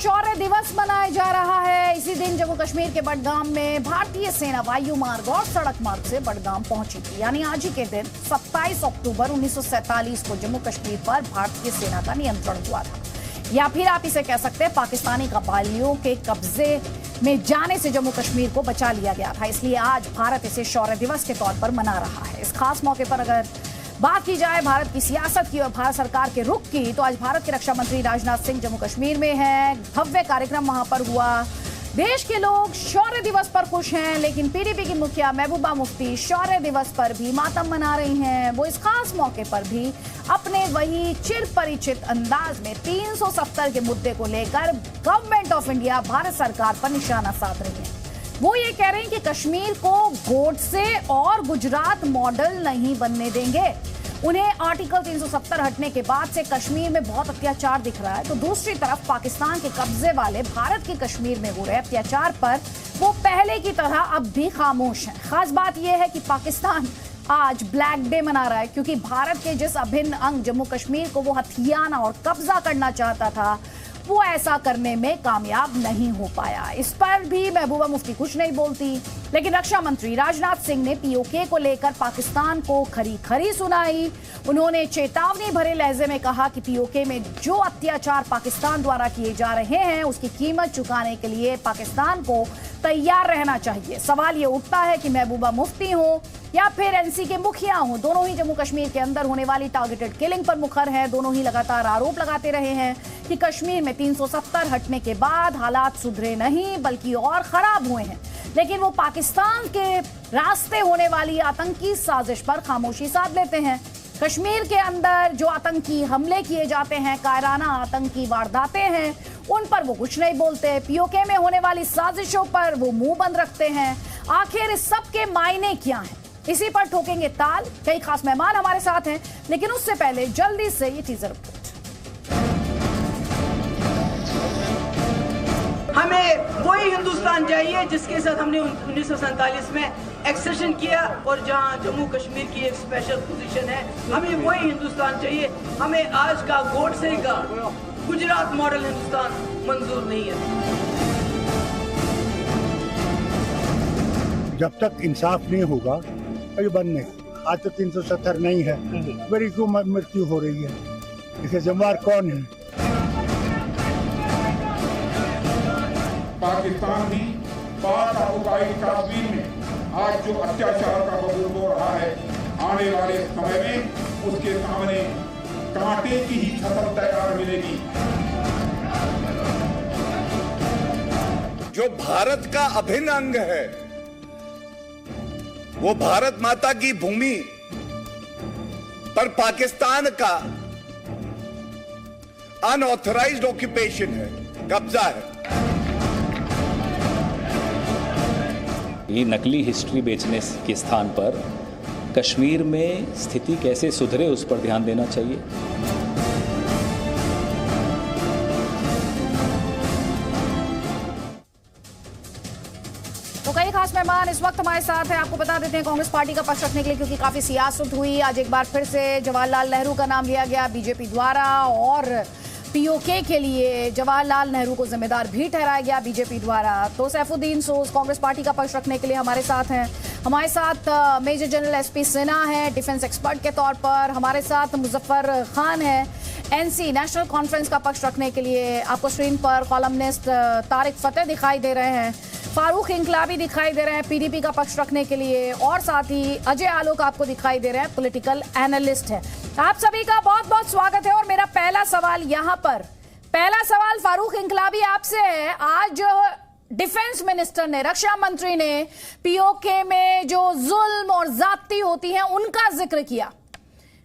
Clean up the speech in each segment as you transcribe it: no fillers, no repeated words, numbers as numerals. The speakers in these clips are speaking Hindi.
शौर्य दिवस मनाया जा रहा है। इसी दिन जम्मू कश्मीर के बडगाम में भारतीय सेना वायु मार्ग और सड़क मार्ग से बडगाम पहुंची थी। यानी आज ही के दिन 27 अक्टूबर 1947 को जम्मू कश्मीर पर भारतीय सेना का नियंत्रण हुआ था, या फिर आप इसे कह सकते हैं पाकिस्तानी कबायलियों के कब्जे में जाने से जम्मू कश्मीर को बचा लिया गया था। इसलिए आज भारत इसे शौर्य दिवस के तौर पर मना रहा है। इस खास मौके पर अगर बात की जाए भारत की सियासत की और भारत सरकार के रुख की, तो आज भारत के रक्षा मंत्री राजनाथ सिंह जम्मू कश्मीर में हैं। भव्य कार्यक्रम वहां पर हुआ। देश के लोग शौर्य दिवस पर खुश हैं, लेकिन पीडीपी की मुखिया महबूबा मुफ्ती शौर्य दिवस पर भी मातम मना रही हैं। वो इस खास मौके पर भी अपने वही चिर परिचित अंदाज में 370 के मुद्दे को लेकर गवर्नमेंट ऑफ इंडिया भारत सरकार पर निशाना साध रही है। वो ये कह रहे हैं कि कश्मीर को गोडसे और गुजरात मॉडल नहीं बनने देंगे। उन्हें आर्टिकल 370 हटने के बाद से कश्मीर में बहुत अत्याचार दिख रहा है, तो दूसरी तरफ पाकिस्तान के कब्जे वाले भारत के कश्मीर में हो रहे अत्याचार पर वो पहले की तरह अब भी खामोश हैं। खास बात यह है कि पाकिस्तान आज ब्लैक डे मना रहा है, क्योंकि भारत के जिस अभिन्न अंग जम्मू कश्मीर को वो हथियाना और कब्जा करना चाहता था, वो ऐसा करने में कामयाब नहीं हो पाया। इस पर भी महबूबा मुफ्ती कुछ नहीं बोलती, लेकिन रक्षा मंत्री राजनाथ सिंह ने पीओके को लेकर पाकिस्तान को खरी खरी सुनाई। उन्होंने चेतावनी भरे लहजे में कहा कि पीओके में जो अत्याचार पाकिस्तान द्वारा किए जा रहे हैं, उसकी कीमत चुकाने के लिए पाकिस्तान को तैयार रहना चाहिए। सवाल ये उठता है कि महबूबा मुफ्ती हो या फिर एनसी के मुखिया हो, दोनों ही जम्मू कश्मीर के अंदर होने वाली टारगेटेड किलिंग पर मुखर हैं। दोनों ही लगातार आरोप लगाते रहे हैं कि कश्मीर में 370 हटने के बाद हालात सुधरे नहीं बल्कि और खराब हुए हैं। लेकिन वो पाकिस्तान के रास्ते होने वाली आतंकी साजिश पर खामोशी साध लेते हैं। कश्मीर के अंदर जो आतंकी हमले किए जाते हैं, कायराना आतंकी वारदातें हैं, उन पर वो कुछ नहीं बोलते। पीओके में होने वाली साजिशों पर वो मुंह बंद रखते हैं। आखिर इस सब के मायने क्या हैं, इसी पर ठोकेंगे ताल। कई खास मेहमान हमारे साथ हैं, लेकिन उससे पहले जल्दी से ये टीजर रिपोर्ट। हमें वही हिंदुस्तान चाहिए जिसके साथ हमने 1947 में एक्सेशन किया और जहां जम्मू कश्मीर की एक स्पेशल पोजीशन है। हमें वही हिंदुस्तान चाहिए। हमें आज का गोडसे का गुजरात मॉडल हिंदुस्तान मंजूर नहीं है। जब तक इंसाफ नहीं होगा ये बंद नहीं। आज तो 370 नहीं है, मेरी क्यों मृत्यु हो रही है? इसके जिम्मेदार कौन है? पाकिस्तान भी पाक आबूकाई कश्मीर में आज जो अत्याचार का बदल हो रहा है, आने वाले समय में उसके सामने कांटे की ही फसल तैयार मिलेगी। जो भारत का अभिन्न अंग है, वो भारत माता की भूमि पर पाकिस्तान का अनऑथराइज्ड ऑक्यूपेशन है, कब्जा है। ये नकली हिस्ट्री बेचने के स्थान पर कश्मीर में स्थिति कैसे सुधरे, उस पर ध्यान देना चाहिए। तो कई खास मेहमान इस वक्त हमारे साथ हैं। आपको बता देते हैं कांग्रेस पार्टी का पक्ष रखने के लिए, क्योंकि काफी सियासत हुई, आज एक बार फिर से जवाहरलाल नेहरू का नाम लिया गया बीजेपी द्वारा, और पीओके के लिए जवाहरलाल नेहरू को जिम्मेदार भी ठहराया गया बीजेपी द्वारा। तो सैफुद्दीन सोज कांग्रेस पार्टी का पक्ष रखने के लिए हमारे साथ हैं। हमारे साथ मेजर जनरल एसपी सिन्हा है डिफेंस एक्सपर्ट के तौर पर। हमारे साथ मुजफ्फर खान है एनसी नेशनल कॉन्फ्रेंस का पक्ष रखने के लिए। आपको स्क्रीन पर कॉलमनिस्ट तारिक फतेह दिखाई दे रहे हैं, फारूक इंकलाबी दिखाई दे रहे हैं पीडीपी का पक्ष रखने के लिए, और साथ ही अजय आलोक आपको दिखाई दे रहे हैं, पॉलिटिकल एनालिस्ट है। आप सभी का बहुत बहुत स्वागत है। और मेरा पहला सवाल यहाँ पर, पहला सवाल फारूक इंकलाबी आपसे है। आज जो डिफेंस मिनिस्टर ने, रक्षा मंत्री ने पीओके में जो जुल्म और जाती होती हैं उनका जिक्र किया,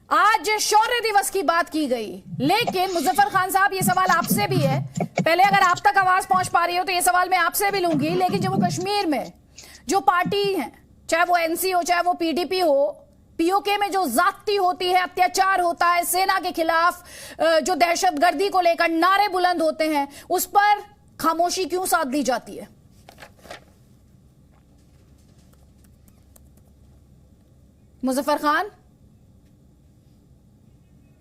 आज शौर्य दिवस की बात की गई, लेकिन मुजफ्फर खान साहब ये सवाल आपसे भी है। पहले अगर आप तक आवाज पहुंच पा रही हो तो ये सवाल मैं आपसे भी लूंगी, लेकिन जम्मू कश्मीर में जो पार्टी है, चाहे वो एनसी हो चाहे वो पीडीपी हो, पीओके में जो जाती होती है, अत्याचार होता है, सेना के खिलाफ जो दहशतगर्दी को लेकर नारे बुलंद होते हैं, उस पर खामोशी क्यों साध दी जाती है? मुजफ्फर खान।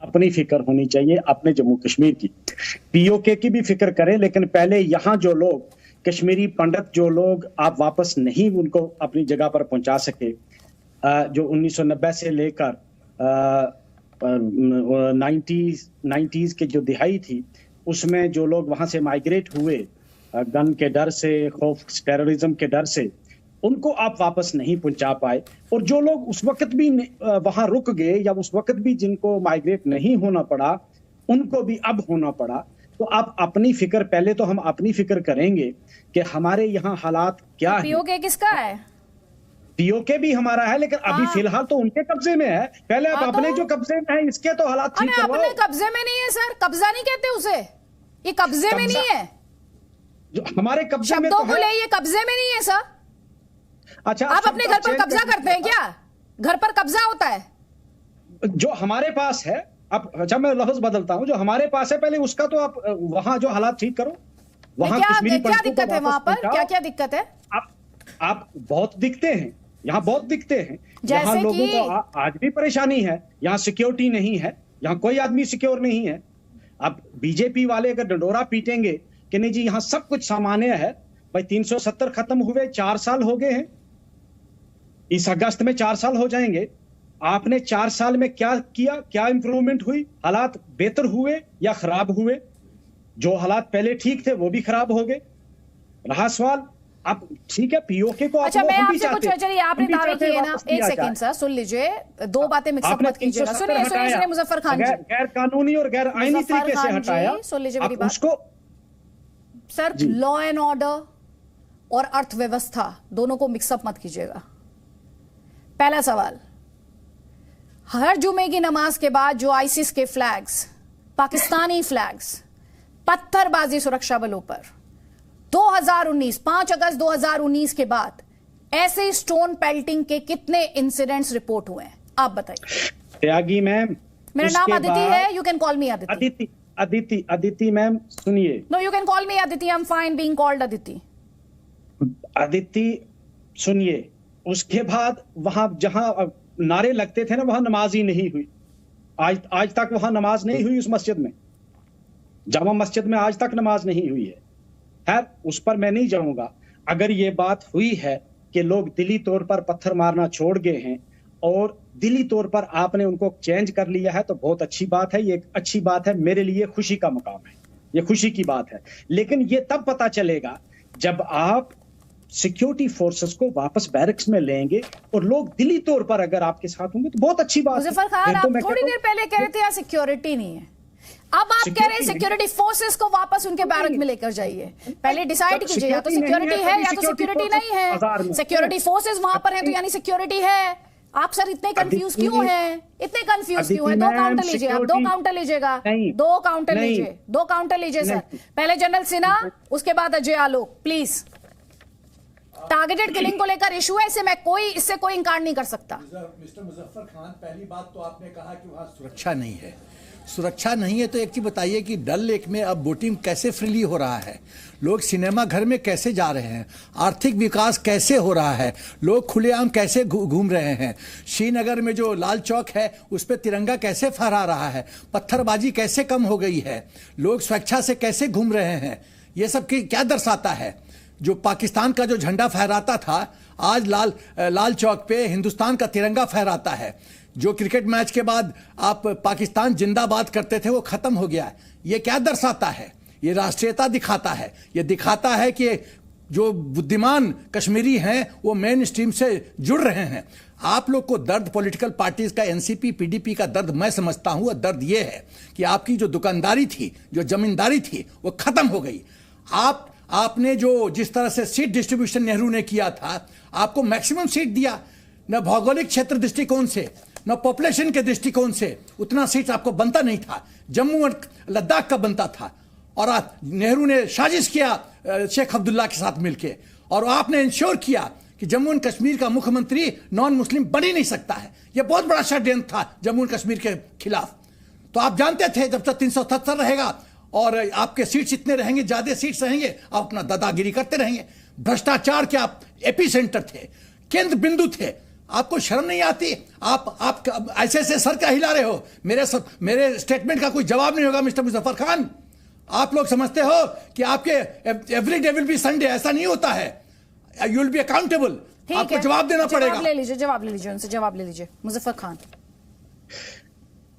अपनी फिक्र होनी चाहिए, अपने जम्मू कश्मीर की। पीओके की भी फिक्र करें, लेकिन पहले यहाँ जो लोग कश्मीरी पंडित जो लोग आप वापस नहीं उनको अपनी जगह पर पहुंचा सके, जो 1990 से लेकर 90s के जो दिहाई थी, उसमें जो लोग वहां से माइग्रेट हुए गन के डर से, खौफ टेररिज्म के डर से, उनको आप वापस नहीं पहुंचा पाए। और जो लोग उस वक्त भी वहां रुक गए या उस वक्त भी जिनको माइग्रेट नहीं होना पड़ा, उनको भी अब होना पड़ा। तो आप अपनी फिक्र, पहले तो हम अपनी फिक्र करेंगे कि हमारे यहाँ हालात क्या है। पीओके किसका है? पीओके भी हमारा है, लेकिन अभी फिलहाल तो उनके कब्जे में है। पहले आप अपने जो कब्जे में है इसके तो हालात ठीक करवाओ। अपने कब्जे में नहीं है सर, कब्जा नहीं कहते उसे, ये कब्जे में नहीं है, जो हमारे कब्जे में शब्दों तो को है। ले, ये कब्जे में नहीं है सर। अच्छा, आप अपने घर पर कब्जा करते हैं क्या? घर पर कब्जा होता है जो हमारे पास है। अब अच्छा, मैं लफ्ज बदलता हूं, जो हमारे पास है पहले उसका तो आप वहां जो हालात ठीक करो। वहां क्या कश्मीरी क्या पंडितों को दिक्कत है वहां वापस पर? पहुंचाओ। क्या दिक्कत है? आप बहुत दिखते हैं यहाँ, बहुत दिखते हैं। जैसे यहाँ लोगों कि को आज भी परेशानी है, यहाँ सिक्योरिटी नहीं है, यहाँ कोई आदमी सिक्योर नहीं है। अब बीजेपी वाले अगर डंडोरा पीटेंगे कि नहीं जी यहाँ सब कुछ सामान्य है, भाई 370 खत्म हुए, 4 साल हो गए हैं, इस अगस्त में 4 साल हो जाएंगे। आपने 4 साल में क्या किया? क्या इंप्रूवमेंट हुई? हालात बेहतर हुए या खराब हुए? जो हालात पहले ठीक थे वो भी खराब हो गए। रहा सवाल, आप ठीक है पीओके को अच्छा, मैं आपसे कुछ, चलिए आपने दावे किए ना, वापस एक किया सेकंड सर, सुन लीजिए, दो बातें मिक्सअप मत कीजिएगा। सुनिए सुनिए मुजफ्फर खान जी, गैर कानूनी और गैर आईनी तरीके से हटाया, सुन लीजिए मेरी बात उसको। सर, लॉ एंड ऑर्डर और अर्थव्यवस्था दोनों को मिक्सअप मत कीजिएगा। पहला सवाल, हर जुमे की नमाज के बाद जो आईसिस के फ्लैग्स, पाकिस्तानी फ्लैग्स, पत्थरबाजी सुरक्षा बलों पर 2019 5 अगस्त 2019 के बाद ऐसे स्टोन पेल्टिंग के कितने इंसिडेंट्स रिपोर्ट हुए हैं, आप बताइए। त्यागी मैम, मेरा नाम अदिति है, you can call me Aditi. Aditi ma'am सुनिए। No, you can call me Aditi, I am fine being called Aditi. Aditi सुनिए, उसके बाद वहां जहां नारे लगते थे ना, वहां नमाज ही नहीं हुई। आज तक वहां नमाज नहीं हुई उस मस्जिद में, जामा मस्जिद में आज तक नमाज नहीं हुई है। खैर, उस पर मैं नहीं जाऊंगा। अगर ये बात हुई है कि लोग दिली तौर पर पत्थर मारना छोड़ गए हैं और दिली तौर पर आपने उनको चेंज कर लिया है, तो बहुत अच्छी बात है। ये एक अच्छी बात है, मेरे लिए खुशी का मुकाम है, ये खुशी की बात है। लेकिन ये तब पता चलेगा जब आप सिक्योरिटी फोर्सेस को वापस बैरक्स में लेंगे और लोग दिली तौर पर अगर आपके साथ होंगे तो बहुत अच्छी बात है। मुजफ्फर खान, आप थोड़ी देर पहले कह रहे थे यहाँ सिक्योरिटी नहीं है, अब आप कह रहे हैं सिक्योरिटी फोर्सेस को वापस उनके बैरक में लेकर जाइए। पहले डिसाइड कीजिए, या तो सिक्योरिटी है या तो सिक्योरिटी नहीं है। सिक्योरिटी फोर्सेस वहां पर है तो यानी सिक्योरिटी है। आप सर इतने कंफ्यूज क्यों हैं? इतने कंफ्यूज क्यों हैं? 2 काउंटर लीजिए, आप 2 काउंटर लीजिएगा, 2 काउंटर लीजिए, 2 काउंटर लीजिए सर। पहले जनरल सिन्हा, उसके बाद Ajay Alok, please. Targeted killing को लेकर इशू है, इससे कोई इंकार नहीं कर सकता। मिस्टर मुजफ्फर खान, पहली बात तो आपने कहा कि वहां सुरक्षा नहीं है। सुरक्षा नहीं है तो एक चीज बताइए कि डल लेक में अब बोटिंग कैसे फ्रीली हो रहा है? लोग सिनेमा घर में कैसे जा रहे हैं? आर्थिक विकास कैसे हो रहा है? लोग खुलेआम कैसे घूम रहे हैं? श्रीनगर में जो लाल चौक है उस पर तिरंगा कैसे फहरा रहा है? पत्थरबाजी कैसे कम हो गई है? लोग स्वेच्छा से कैसे घूम रहे हैं? ये सब क्या दर्शाता है? जो पाकिस्तान का जो झंडा फहराता था, आज लाल चौक पे हिंदुस्तान का तिरंगा फहराता है। जो क्रिकेट मैच के बाद आप पाकिस्तान जिंदाबाद करते थे वो खत्म हो गया है। ये क्या दर्शाता है? ये राष्ट्रीयता दिखाता है। ये दिखाता है कि जो बुद्धिमान कश्मीरी हैं वो मेन स्ट्रीम से जुड़ रहे हैं। आप लोग को दर्द पॉलिटिकल पार्टीज का, एनसीपी पीडीपी का दर्द मैं समझता हूं। और दर्द ये है कि आपकी जो दुकानदारी थी, जो जमींदारी थी, वो खत्म हो गई। आपने जो जिस तरह से सीट डिस्ट्रीब्यूशन नेहरू ने किया था, आपको मैक्सिमम सीट दिया। न भौगोलिक क्षेत्र दृष्टिकोण से, न पॉपुलेशन के दृष्टिकोण से उतना सीट आपको बनता नहीं था। जम्मू और लद्दाख का बनता था। और नेहरू ने साजिश किया शेख अब्दुल्ला के साथ मिलकर, और आपने इंश्योर किया कि जम्मू एंड कश्मीर का मुख्यमंत्री नॉन मुस्लिम बन ही नहीं सकता है। यह बहुत बड़ा षड्यंत्र था जम्मू एंड कश्मीर के खिलाफ। तो आप जानते थे जब तक 377 रहेगा और आपके सीट्स इतने रहेंगे, ज्यादा सीट्स रहेंगे, आप अपना दादागिरी करते रहेंगे। भ्रष्टाचार के आप एपी सेंटर थे, केंद्र बिंदु थे। आपको शर्म नहीं आती? आप ऐसे ऐसे सर क्या हिला रहे हो? मेरे स्टेटमेंट का कोई जवाब नहीं होगा मिस्टर मुजफ्फर खान। आप लोग समझते हो कि आपके every day will be Sunday, ऐसा नहीं होता है। यू विल बी अकाउंटेबल, आपको जवाब देना पड़ेगा। जवाब ले लीजिए उनसे, जवाब ले लीजिए। मुजफ्फर खान,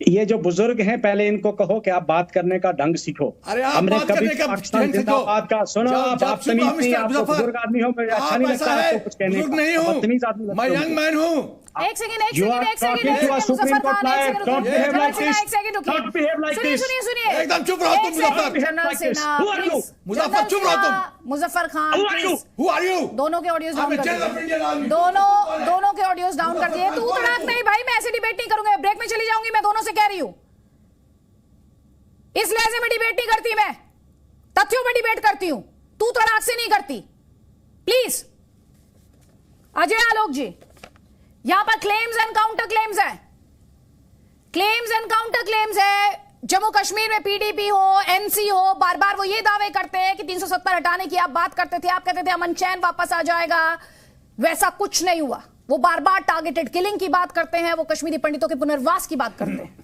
ये जो बुजुर्ग हैं, पहले इनको कहो कि आप बात करने का ढंग सीखो। अरे आप हमने बात कभी करने का पाकिस्तान जिंदाबाद का सुनो। आप तमीज नहीं, आप बुजुर्ग आदमी हो, मुझे अच्छा नहीं लगता आपको कुछ कहने का। नहीं हूं, तमीज आदमी मैं यंग मैन हूं। एक सेकंड मुजफ्फर खान, एकदम चुप रहो तुम मुजफ्फर, चुप रहो तुम Muzaffar Khan. Who are you? दोनों के ऑडियोज डाउन कर दिए, दोनों के ऑडियोज डाउन कर दिए। तू तड़ाक नहीं भाई, मैं ऐसे डिबेट नहीं करूंगा, ब्रेक में चली जाऊंगी। मैं दोनों से कह रही हूं, इस लिहाज से मैं डिबेट नहीं करती, मैं तथ्यों में डिबेट करती हूं, तू तड़ाक से नहीं करती। प्लीज अजय आलोक जी, यहां पर क्लेम्स एंड काउंटर क्लेम्स है, क्लेम्स एंड काउंटर क्लेम्स है। जम्मू कश्मीर में पीडीपी हो, एनसी हो, बार बार वो ये दावे करते हैं कि 370 हटाने की आप बात करते थे, आप कहते थे अमन चैन वापस आ जाएगा, वैसा कुछ नहीं हुआ। वो बार बार टारगेटेड किलिंग की बात करते हैं, वो कश्मीरी पंडितों के पुनर्वास की बात करते हैं।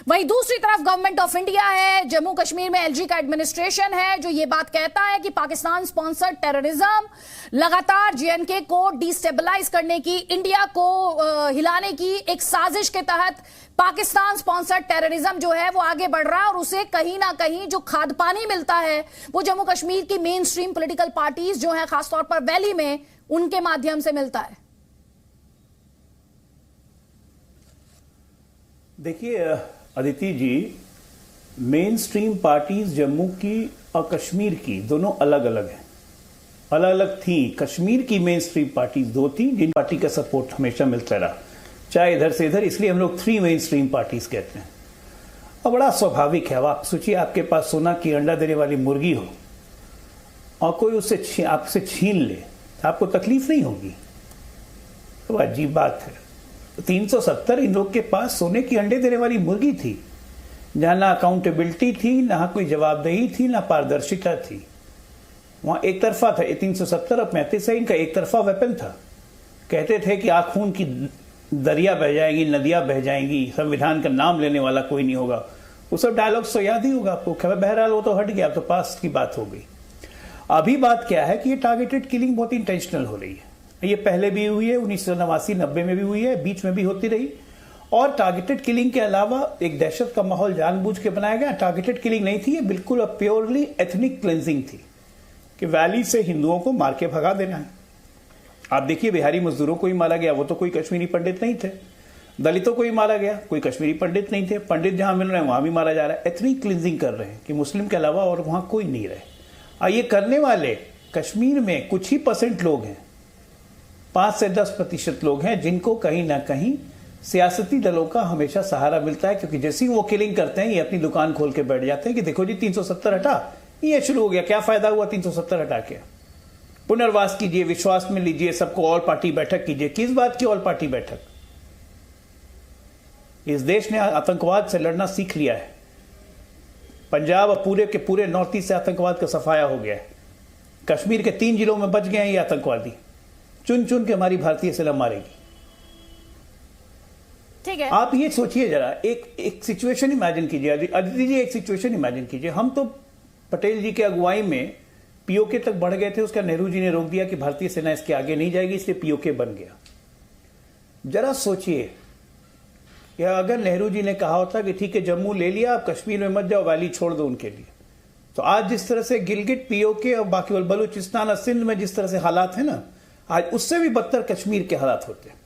वहीं दूसरी तरफ गवर्नमेंट ऑफ इंडिया है, जम्मू कश्मीर में एलजी का एडमिनिस्ट्रेशन है, जो ये बात कहता है कि पाकिस्तान स्पॉन्सर्ड टेररिज्म लगातार जेएनके को डिस्टेबलाइज करने की, इंडिया को हिलाने की एक साजिश के तहत पाकिस्तान स्पॉन्सर्ड टेररिज्म जो है वो आगे बढ़ रहा है, और उसे कहीं ना कहीं जो खाद पानी मिलता है वो जम्मू कश्मीर की मेन स्ट्रीम पॉलिटिकल पार्टीज जो है, खासतौर पर वैली में, उनके माध्यम से मिलता है। देखिए अदिति जी, मेन स्ट्रीम पार्टीज जम्मू की और कश्मीर की दोनों अलग अलग हैं, अलग अलग थी। कश्मीर की मेन स्ट्रीम पार्टीज दो थी, जिन पार्टी का सपोर्ट हमेशा मिलता रहा, चाहे इधर से इधर, इसलिए हम लोग 3 मेन स्ट्रीम पार्टीज कहते हैं। और बड़ा स्वाभाविक है, अब आप सोचिए आपके पास सोना की अंडा देने वाली मुर्गी हो और कोई उससे आपसे छीन ले, तो आपको तकलीफ नहीं होगी? तो अजीब बात है। 370 इन लोग के पास सोने की अंडे देने वाली मुर्गी थी, जहां ना अकाउंटेबिलिटी थी, ना कोई जवाबदेही थी, ना पारदर्शिता थी। वहां एक तरफा था। 370 और 35 इनका एक तरफा वेपन था। कहते थे कि खून की दरिया बह जाएंगी, नदियां बह जाएंगी, संविधान का नाम लेने वाला कोई नहीं होगा। वो सब डायलॉग्स तो याद ही होगा आपको। बहरहाल वो तो हट गया, तो पास की बात हो गई। अभी बात क्या है कि ये टारगेटेड किलिंग बहुत इंटेंशनल हो रही है। ये पहले भी हुई है, 1989-90 में भी हुई है, बीच में भी होती रही। और टारगेटेड किलिंग के अलावा एक दहशत का माहौल जानबूझ के बनाया गया। टारगेटेड किलिंग नहीं थी ये, बिल्कुल प्योरली एथनिक क्लेंजिंग थी कि वैली से हिंदुओं को मार के भगा देना है। आप देखिए, बिहारी मजदूरों को ही मारा गया, वो तो कोई कश्मीरी पंडित नहीं थे। दलितों को ही मारा गया, कोई कश्मीरी पंडित नहीं थे। पंडित जहां मिल रहे हैं वहां भी मारा जा रहा है। एथनिक क्लिंजिंग कर रहे हैं कि मुस्लिम के अलावा और वहां कोई नहीं रहे। और ये करने वाले कश्मीर में कुछ ही % लोग हैं, 5 से 10% लोग हैं, जिनको कहीं ना कहीं सियासती दलों का हमेशा सहारा मिलता है। क्योंकि जैसे ही वो किलिंग करते हैं, ये अपनी दुकान खोल के बैठ जाते हैं कि देखो जी 370 हटा, ये शुरू हो गया, क्या फायदा हुआ 370 हटा के? पुनर्वास कीजिए, विश्वास में लीजिए, सबको ऑल पार्टी बैठक कीजिए। किस बात की ऑल पार्टी बैठक? इस देश ने आतंकवाद से लड़ना सीख लिया है। पंजाब और पूरे के पूरे नॉर्थ ईस्ट से आतंकवाद का सफाया हो गया है। कश्मीर के 3 जिलों में बच गए हैं ये आतंकवादी, चुन चुन के हमारी भारतीय सेना मारेगी। ठीक है, आप ये सोचिए जरा, एक सिचुएशन इमेजिन कीजिए अदिति जी, एक सिचुएशन इमेजिन कीजिए। हम तो पटेल जी के अगुवाई में पीओके तक बढ़ गए थे, उसका नेहरू जी ने रोक दिया कि भारतीय सेना इसके आगे नहीं जाएगी, इसलिए पीओके बन गया। जरा सोचिए कि अगर नेहरू जी ने कहा होता कि ठीक है जम्मू ले लिया, आप कश्मीर में मत जाओ, वैली छोड़ दो उनके लिए, तो आज जिस तरह से गिलगिट, पीओके और बाकी बलूचिस्तान और सिंध में जिस तरह से हालात है ना, आज उससे भी बदतर कश्मीर के हालात होते हैं।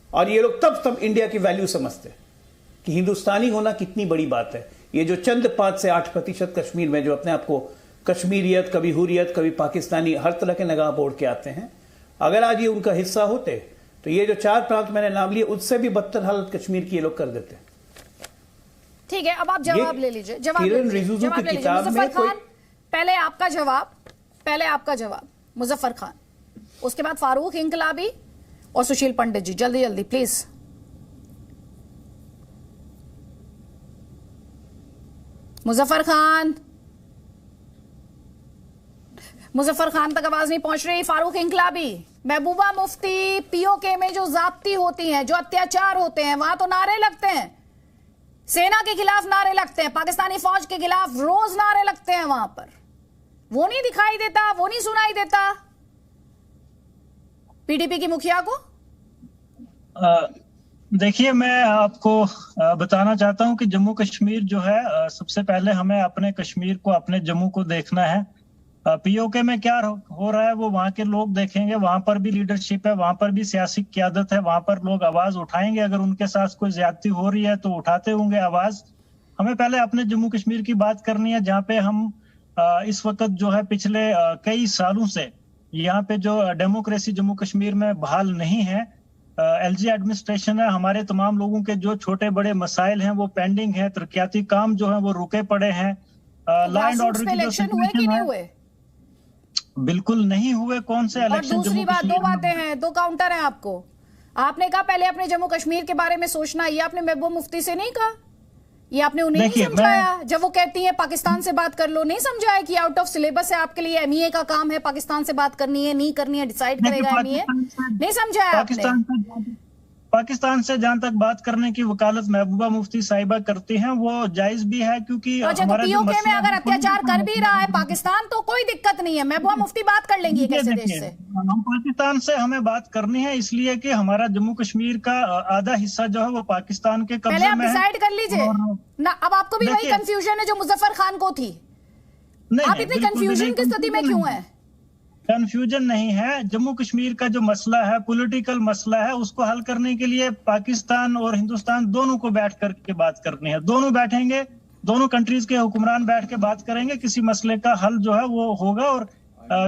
और ये लोग तब इंडिया की वैल्यू समझते कि हिंदुस्तानी होना कितनी बड़ी बात है। ये जो चंद 5 से 8% कश्मीर में जो अपने आप को कश्मीरियत, कभी हुरियत, कभी पाकिस्तानी, हर तरह के नगाह ओढ़ के आते हैं, अगर आज ये उनका हिस्सा होते तो ये जो 4 प्रांत मैंने नाम लिए, उससे भी बदतर हालत कश्मीर की ये लोग कर देते। ठीक है, अब आप जवाब ले लीजिए। किरण रिजिजू की किताब में पहले आपका जवाब मुजफ्फर खान, उसके बाद फारूक इंकलाबी और सुशील पंडित जी, जल्दी जल्दी प्लीज। मुजफ्फर खान तक आवाज नहीं पहुंच रही। फारूक इंकलाबी, महबूबा मुफ्ती, पीओके में जो जाब्ती होती हैं, जो अत्याचार होते हैं, वहां तो नारे लगते हैं, सेना के खिलाफ नारे लगते हैं, पाकिस्तानी फौज के खिलाफ रोज नारे लगते हैं वहां पर। वो नहीं दिखाई देता, वो नहीं सुनाई देता पीडीपी की मुखिया को? देखिए, मैं आपको बताना चाहता हूं कि जम्मू कश्मीर जो है, सबसे पहले हमें अपने कश्मीर को, अपने जम्मू को देखना है। पीओके में क्या हो रहा है वो वहां के लोग देखेंगे। वहां पर भी लीडरशिप है, वहां पर भी सियासी क़यादत है, वहां पर लोग आवाज उठाएंगे। अगर उनके साथ कोई ज्यादती हो रही है तो उठाते होंगे आवाज। हमें पहले अपने जम्मू कश्मीर की बात करनी है, जहाँ पे हम इस वक्त जो है पिछले कई सालों से यहाँ पे जो डेमोक्रेसी जम्मू कश्मीर में बहाल नहीं है। एलजी एडमिनिस्ट्रेशन है, हमारे तमाम लोगों के जो छोटे बड़े मसाइल हैं वो पेंडिंग है, तरक्याती काम जो है वो रुके पड़े हैं। लॉ एंड ऑर्डर की जो सिचुएशन है, बिल्कुल नहीं हुए। कौन से इलेक्शन? और दूसरी बात, दो बातें हैं, दो काउंटर हैं आपको। आपने कहा पहले अपने जम्मू कश्मीर के बारे में सोचना, ये आपने महबूबा मुफ्ती से नहीं कहा, ये आपने उन्हें नहीं समझाया। जब वो कहती है पाकिस्तान से बात कर लो, नहीं समझाया कि आउट ऑफ सिलेबस है आपके लिए, एमईए का काम है, पाकिस्तान से बात करनी है नहीं करनी है डिसाइड करेगा एमईए, नहीं समझाया आपने। पाकिस्तान से जहां तक बात करने की वकालत महबूबा मुफ्ती साहिबा करती हैं, वो जायज भी है, क्योंकि अच्छा, तो पीओके में अगर अत्याचार कर भी रहा है पाकिस्तान तो कोई दिक्कत नहीं है, महबूबा मुफ्ती बात कर लेंगी कैसे देश से? हम पाकिस्तान से हमें बात करनी है, इसलिए कि हमारा जम्मू कश्मीर का आधा हिस्सा जो है वो पाकिस्तान के कब्जे में है। पहले आप डिसाइड कर लीजिए ना। अब आपको भी वही कंफ्यूजन है जो मुजफ्फर खान को थी। आप इतनी कंफ्यूजन की स्थिति में क्यों है? कंफ्यूजन नहीं है। जम्मू कश्मीर का जो मसला है, पॉलिटिकल मसला है, उसको हल करने के लिए पाकिस्तान और हिंदुस्तान दोनों को बैठ करके बात करनी है। दोनों बैठेंगे, दोनों कंट्रीज के हुक्मरान बैठ के बात करेंगे, किसी मसले का हल जो है वो होगा। और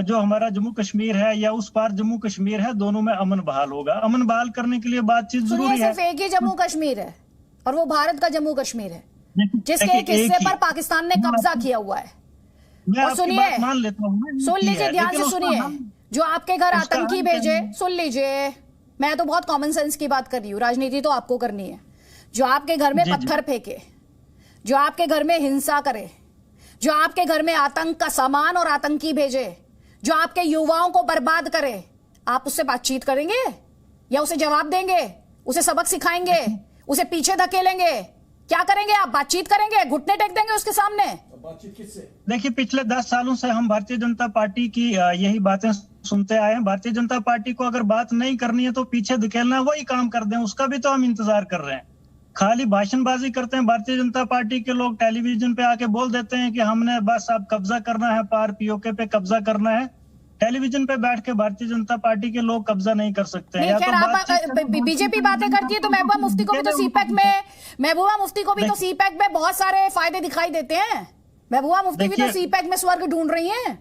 जो हमारा जम्मू कश्मीर है या उस पार जम्मू कश्मीर है, दोनों में अमन बहाल होगा। अमन बहाल करने के लिए बातचीत जरूरी है। सिर्फ एक ही जम्मू कश्मीर है और वो भारत का जम्मू कश्मीर है, जिसके एक हिस्से पर पाकिस्तान ने कब्जा किया हुआ है। और सुनिए, सुन लीजिए, ध्यान से सुनिए, जो आपके घर आतंकी भेजे, सुन लीजिए, मैं तो बहुत कॉमन सेंस की बात कर रही हूँ, राजनीति तो आपको करनी है। जो आपके घर में पत्थर फेंके, जो आपके घर में हिंसा करे, जो आपके घर में आतंक का सामान और आतंकी भेजे, जो आपके युवाओं को बर्बाद करे, आप उससे बातचीत करेंगे या उसे जवाब देंगे, उसे सबक सिखाएंगे, उसे पीछे धकेलेंगे? क्या करेंगे आप? बातचीत करेंगे, घुटने टेक देंगे उसके सामने? बातचीत किससे? देखिए, पिछले 10 सालों से हम भारतीय जनता पार्टी की यही बातें सुनते आए हैं। भारतीय जनता पार्टी को अगर बात नहीं करनी है तो पीछे धकेलना, वही काम कर दें, उसका भी तो हम इंतजार कर रहे हैं। खाली भाषणबाजी करते हैं भारतीय जनता पार्टी के लोग, टेलीविजन पे आके बोल देते हैं कि हमने बस अब कब्जा करना है, पार पीओके पे कब्जा करना है। टेलीविजन पे बैठ के भारतीय जनता पार्टी के लोग कब्जा नहीं कर सकते हैं। बीजेपी बातें करती है तो महबूबा मुफ्ती को भी तो सीपैक में, महबूबा मुफ्ती को भी तो सीपैक में बहुत सारे फायदे दिखाई देते हैं। महबूबा मुफ्ती भी तो सीपैक में स्वर्ग ढूंढ रही हैं।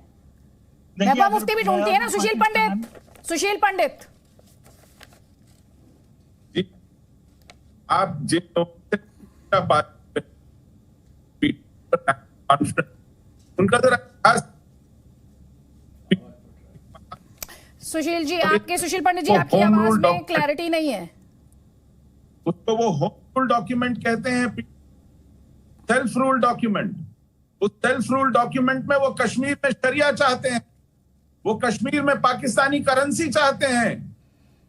महबूबा मुफ्ती भी ढूंढती है ना। सुशील पंडित, सुशील पंडित, आप उनका जरा सुशील जी, आपके सुशील पंडित जी, आपकी आवाज में क्लैरिटी नहीं है। उसको वो होम रूल डॉक्यूमेंट कहते हैं, सेल्फ रूल डॉक्यूमेंट। उस सेल्फ रूल डॉक्यूमेंट में वो कश्मीर में शरिया चाहते हैं, वो कश्मीर में पाकिस्तानी करेंसी चाहते हैं,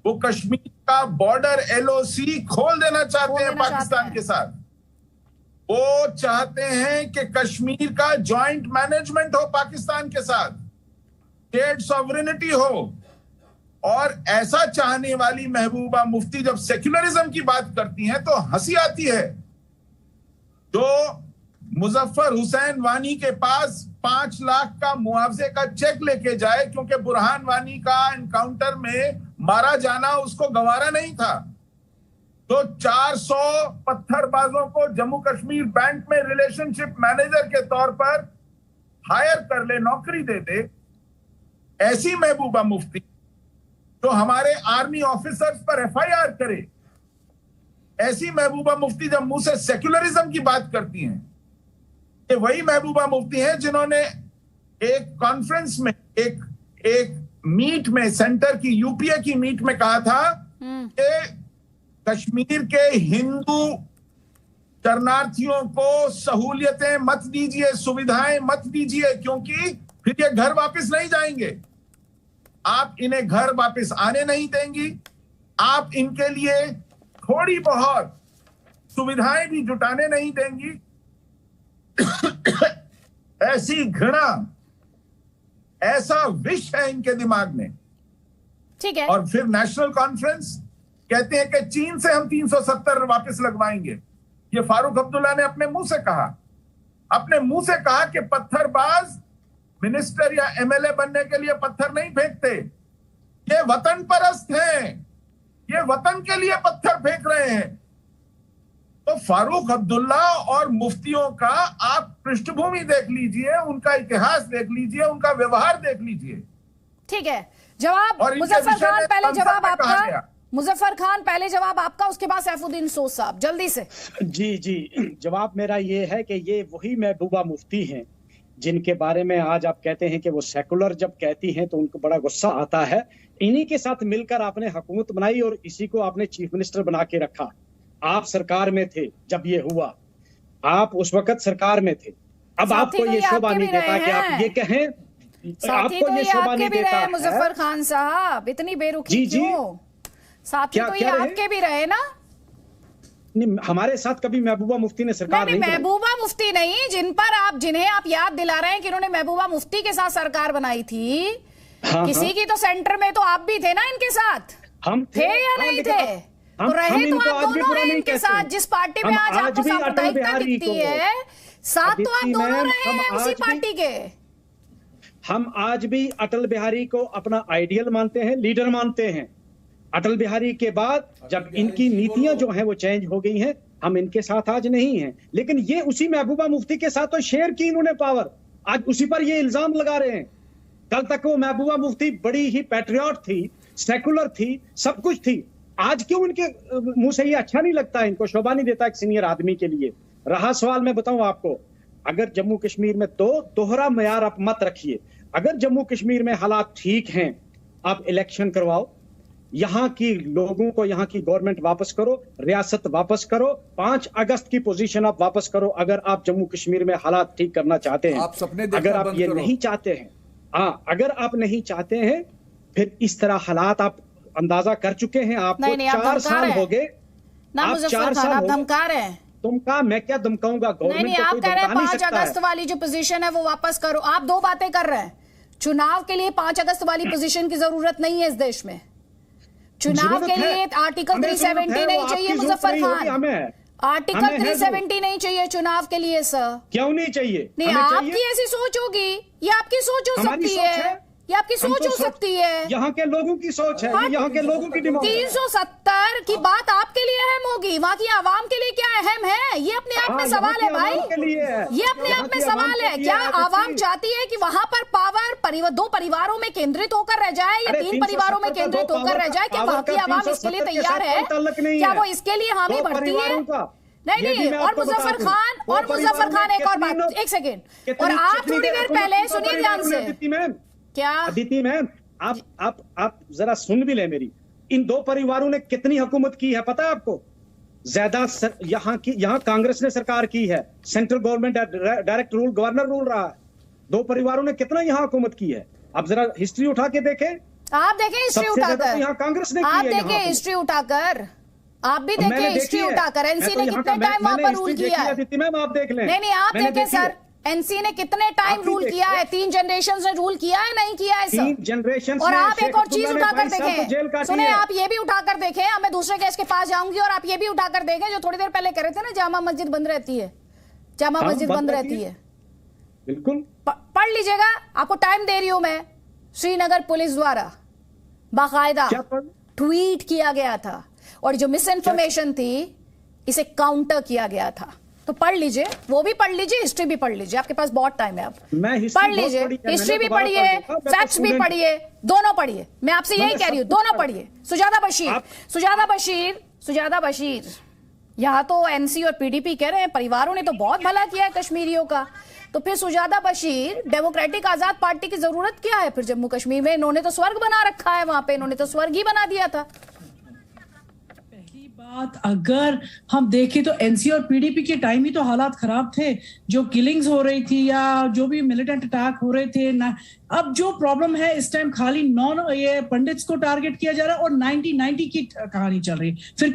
वो कश्मीर का बॉर्डर एलओसी खोल देना चाहते हैं पाकिस्तान के साथ। वो चाहते हैं कि कश्मीर का जॉइंट मैनेजमेंट हो पाकिस्तान के साथ, स्टेट सॉवरेनिटी हो। और ऐसा चाहने वाली महबूबा मुफ्ती जब सेक्युलरिज्म की बात करती हैं तो हंसी आती है। जो मुजफ्फर हुसैन वानी के पास 5 लाख का मुआवजे का चेक लेके जाए क्योंकि बुरहान वानी का एनकाउंटर में मारा जाना उसको गवारा नहीं था, तो 400 पत्थरबाजों को जम्मू कश्मीर बैंक में रिलेशनशिप मैनेजर के तौर पर हायर कर ले, नौकरी दे दे। ऐसी महबूबा मुफ्ती तो हमारे आर्मी ऑफिसर्स पर एफआईआर करे, ऐसी महबूबा मुफ्ती जब मुंह से सेक्युलरिज्म की बात करती हैं, ये वही महबूबा मुफ्ती हैं जिन्होंने एक कॉन्फ्रेंस में, एक मीट में, सेंटर की यूपीए की मीट में कहा था कि कश्मीर के हिंदू शरणार्थियों को सहूलियतें मत दीजिए, सुविधाएं मत दीजिए, क्योंकि फिर ये घर वापस नहीं जाएंगे। आप इन्हें घर वापस आने नहीं देंगी, आप इनके लिए थोड़ी बहुत सुविधाएं भी जुटाने नहीं देंगी। ऐसी घृणा, ऐसा विष है इनके दिमाग में। ठीक है। और फिर नेशनल कॉन्फ्रेंस कहते हैं कि चीन से हम 370 वापस लगवाएंगे। ये फारूक अब्दुल्ला ने अपने मुंह से कहा कि पत्थरबाज मिनिस्टर या एमएलए बनने के लिए पत्थर नहीं फेंकते, ये वतन परस्त हैं, ये वतन के लिए पत्थर फेंक रहे हैं। तो फारूक अब्दुल्ला और मुफ्तियों का आप पृष्ठभूमि देख लीजिए, उनका इतिहास देख लीजिए, उनका व्यवहार देख लीजिए। ठीक है, जवाब मुजफ्फर खान, पहले जवाब आपका। मुजफ्फर खान पहले जवाब आपका, उसके बाद सैफुद्दीन सोज साहब, जल्दी से। जी, जवाब मेरा ये है कि ये वही महबूबा मुफ्ती हैं जिनके बारे में आज आप कहते हैं कि वो सेकुलर जब कहती हैं तो उनको बड़ा गुस्सा आता है। इन्हीं के साथ मिलकर आपने हुकूमत बनाई और इसी को आपने चीफ मिनिस्टर बना के रखा। आप सरकार में थे जब ये हुआ, आप उस वक्त सरकार में थे। अब आपको ये शोभा नहीं देता कि आप ये कहें, आपको ये शोभा नहीं देता है। मुजफ्फर खान साहब इतनी बेरुखी क्यों? साथी तो ये आपके भी रहे ना। नहीं, हमारे साथ कभी महबूबा मुफ्ती ने सरकार नहीं महबूबा मुफ्ती नहीं, जिन्हें आप याद दिला रहे हैं कि इन्होंने महबूबा मुफ्ती के साथ सरकार बनाई थी। किसी की तो सेंटर में तो आप भी थे ना इनके साथ, हम थे या नहीं थे? तो रहे तो आप दोनों हैं इनके साथ। जिस पार्टी में आज आपको सांप्रदायिकता दिखती है, साथ तो आप दोनों रहे हैं उसी पार्टी के। हम आज भी अटल बिहारी को अपना आइडियल मानते हैं, लीडर मानते हैं। अटल बिहारी के बाद जब इनकी नीतियां जो हैं वो चेंज हो गई हैं, हम इनके साथ आज नहीं हैं। लेकिन ये उसी महबूबा मुफ्ती के साथ तो शेयर की इन्होंने पावर, आज उसी पर ये इल्जाम लगा रहे हैं। कल तक वो महबूबा मुफ्ती बड़ी ही पैट्रियट थी, सेकुलर थी, सब कुछ थी। आज क्यों इनके मुंह से ये अच्छा नहीं लगता, इनको शोभा नहीं देता एक सीनियर आदमी के लिए? रहा सवाल, मैं बताऊं आपको, अगर जम्मू कश्मीर में तो दोहरा मयार आप मत रखिए। अगर जम्मू कश्मीर में हालात ठीक हैं, आप इलेक्शन करवाओ, यहाँ की लोगों को, यहाँ की गवर्नमेंट वापस करो, रियासत वापस करो, 5 अगस्त की पोजीशन आप वापस करो। अगर आप जम्मू कश्मीर में हालात ठीक करना चाहते हैं, अगर आप ये नहीं चाहते हैं, अगर आप नहीं चाहते हैं, फिर इस तरह हालात आप अंदाजा कर चुके हैं। आपको 4 साल हो गए, आप 4 साल आप धमका रहे हैं। तुमका मैं क्या धमकाऊंगा? गवर्नमेंट आप कह रहे हैं 5 अगस्त वाली जो पोजीशन है वो वापस करो। आप दो बातें कर रहे हैं। चुनाव के लिए 5 अगस्त वाली पोजीशन की जरूरत नहीं है इस देश में। चुनाव के लिए आर्टिकल 370 नहीं चाहिए मुजफ्फर खान, आर्टिकल 370 नहीं चाहिए चुनाव के लिए सर। क्यों नहीं चाहिए? नहीं, आपकी ऐसी सोच होगी, ये आपकी सोच हो सकती है, ये आपकी सोच हो सकती है। यहाँ के लोगों की सोच है, यहाँ के लोगों की डिमांड। 370 की बात आपके लिए अहम होगी, वहाँ की आवाम के लिए क्या अहम है? ये अपने आप में सवाल है भाई, ये अपने आप में सवाल है। क्या आवाम चाहती है कि वहाँ पर पावर 2 परिवारों में केंद्रित होकर रह जाए या 3 परिवारों में केंद्रित होकर रह जाए? क्या वहाँ की आवाम इसके लिए तैयार है? क्या वो इसके लिए हामी भरती है? नहीं। और मुजफ्फर खान एक और बात, एक सेकेंड, और आप थोड़ी देर पहले सुनिए ध्यान से। क्या अदिति मैम, आप जरा सुन भी ले मेरी। इन 2 परिवारों ने कितनी हुकूमत की है पता है आपको? ज्यादा यहाँ कांग्रेस ने सरकार की है, central government direct rule, governor rule रहा है। 2 परिवारों ने कितना यहाँ हुकूमत की है? आप जरा हिस्ट्री उठा के देखें, आप देखें हिस्ट्री उठाकर, यहाँ कांग्रेस ने आप देखें हिस्ट्री उठाकर, आप भी देखें हिस्ट्री उठाकर। एनसी ने कितने टाइम वहां पर रूल किया है? अदिति मैम आप देख लें। नहीं, आप देखें सर, एनसी ने कितने टाइम रूल किया है? 3 जनरेशन ने रूल किया है, नहीं किया है सर? 3 जनरेशन। और आप एक और चीज उठाकर देखें, सुने, आप ये भी उठाकर देखें, मैं दूसरे केस के पास जाऊंगी, और आप ये भी उठाकर देखें जो थोड़ी देर पहले कह रहे थे ना, जामा मस्जिद बंद रहती है, जामा मस्जिद बंद रहती है। बिल्कुल पढ़ लीजिएगा, आपको टाइम दे रही हूं मैं। श्रीनगर पुलिस द्वारा बाकायदा ट्वीट किया गया था, और जो मिस इन्फॉर्मेशन थी इसे काउंटर किया गया था। तो पढ़ लीजिए, वो भी पढ़ लीजिए, हिस्ट्री भी पढ़ लीजिए, आपके पास बहुत टाइम है। आप पढ़ लीजिए, हिस्ट्री भी पढ़िए, फैक्ट्स भी पढ़िए, दोनों पढ़िए। मैं आपसे यही कह रही हूँ, दोनों पढ़िए। सुजाता बशीर, यहाँ तो एनसी और पीडीपी कह रहे हैं परिवारों ने तो बहुत भला किया है कश्मीरियों का, तो फिर सुजाता बशीर, डेमोक्रेटिक आजाद पार्टी की जरूरत क्या है फिर जम्मू कश्मीर में? इन्होंने तो स्वर्ग बना रखा है वहां पे, इन्होंने तो स्वर्ग ही बना दिया था। अगर हम देखें तो एनसी और पीडीपी के टाइम ही तो हालात खराब थे, जो किलिंग्स हो रही थी या जो भी मिलिटेंट अटैक हो रहे थे ना। अब जो प्रॉब्लम है इस टाइम खाली ये पंडित्स को टारगेट किया जा रहा है और 1990 की कहानी चल रही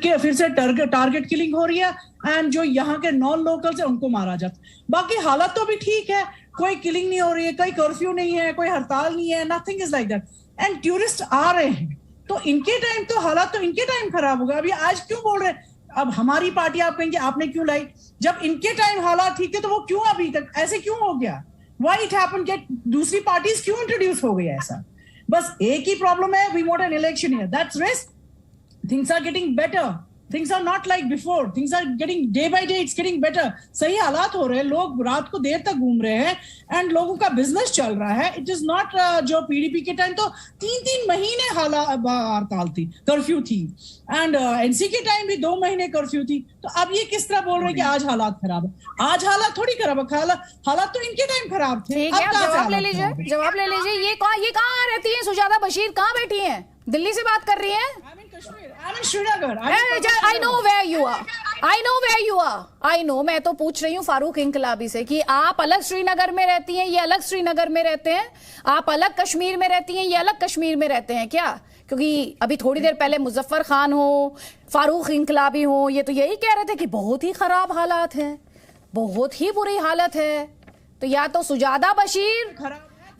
है, फिर से टारगेट किलिंग हो रही है एंड जो यहाँ के नॉन लोकल्स है उनको मारा जाता है। बाकी हालात तो अभी ठीक है, कोई किलिंग नहीं हो रही है, कोई कर्फ्यू नहीं है, कोई हड़ताल नहीं है, nothing is like that and tourist आ रहे हैं। तो इनके टाइम तो हालात तो इनके टाइम खराब होगा। अभी आज क्यों बोल रहे हैं अब हमारी पार्टी, आप कहेंगे आपने क्यों लाई? जब इनके टाइम हालात ठीक थे तो वो क्यों अभी तक ऐसे क्यों हो गया? व्हाई इट हैपेंड कि दूसरी पार्टीज क्यों इंट्रोड्यूस हो गई ऐसा? बस एक ही प्रॉब्लम है, we want an election here, that's risk. Things are getting better, things are not like before, things are getting day by day it's getting better. सही हालात हो रहे हैं, लोग रात को देर तक घूम रहे हैं एंड लोगों का बिजनेस चल रहा है। इट इज नॉट जो पीडीपी के टाइम तो 3-3 महीने हड़ताल थी, कर्फ्यू थी एंड एनसी के टाइम भी 2 महीने कर्फ्यू थी। तो अब ये किस तरह बोल रहे हैं कि आज हालात खराब है? आज हालात थोड़ी खराब है, हालात तो इनके टाइम खराब थे। ठीक है, जवाब ले लीजिए, जवाब ले लीजिए। ये कहाँ रहती है सुजाता बशीर? कहाँ बैठी हैं? दिल्ली से बात कर रही हैं? I know where you are. I know where you are. I know. मैं तो पूछ रही हूँ फारूक इंकलाबी से कि आप अलग श्रीनगर में रहती हैं, ये अलग श्रीनगर में रहते हैं, आप अलग कश्मीर में रहती हैं, ये अलग कश्मीर में रहते हैं क्या? क्योंकि अभी थोड़ी देर पहले मुजफ्फर खान हो, फारूक इंकलाबी हो, ये तो यही कह रहे थे कि बहुत ही खराब हालात है, बहुत ही बुरी हालत है। तो या तो सुजाता बशीर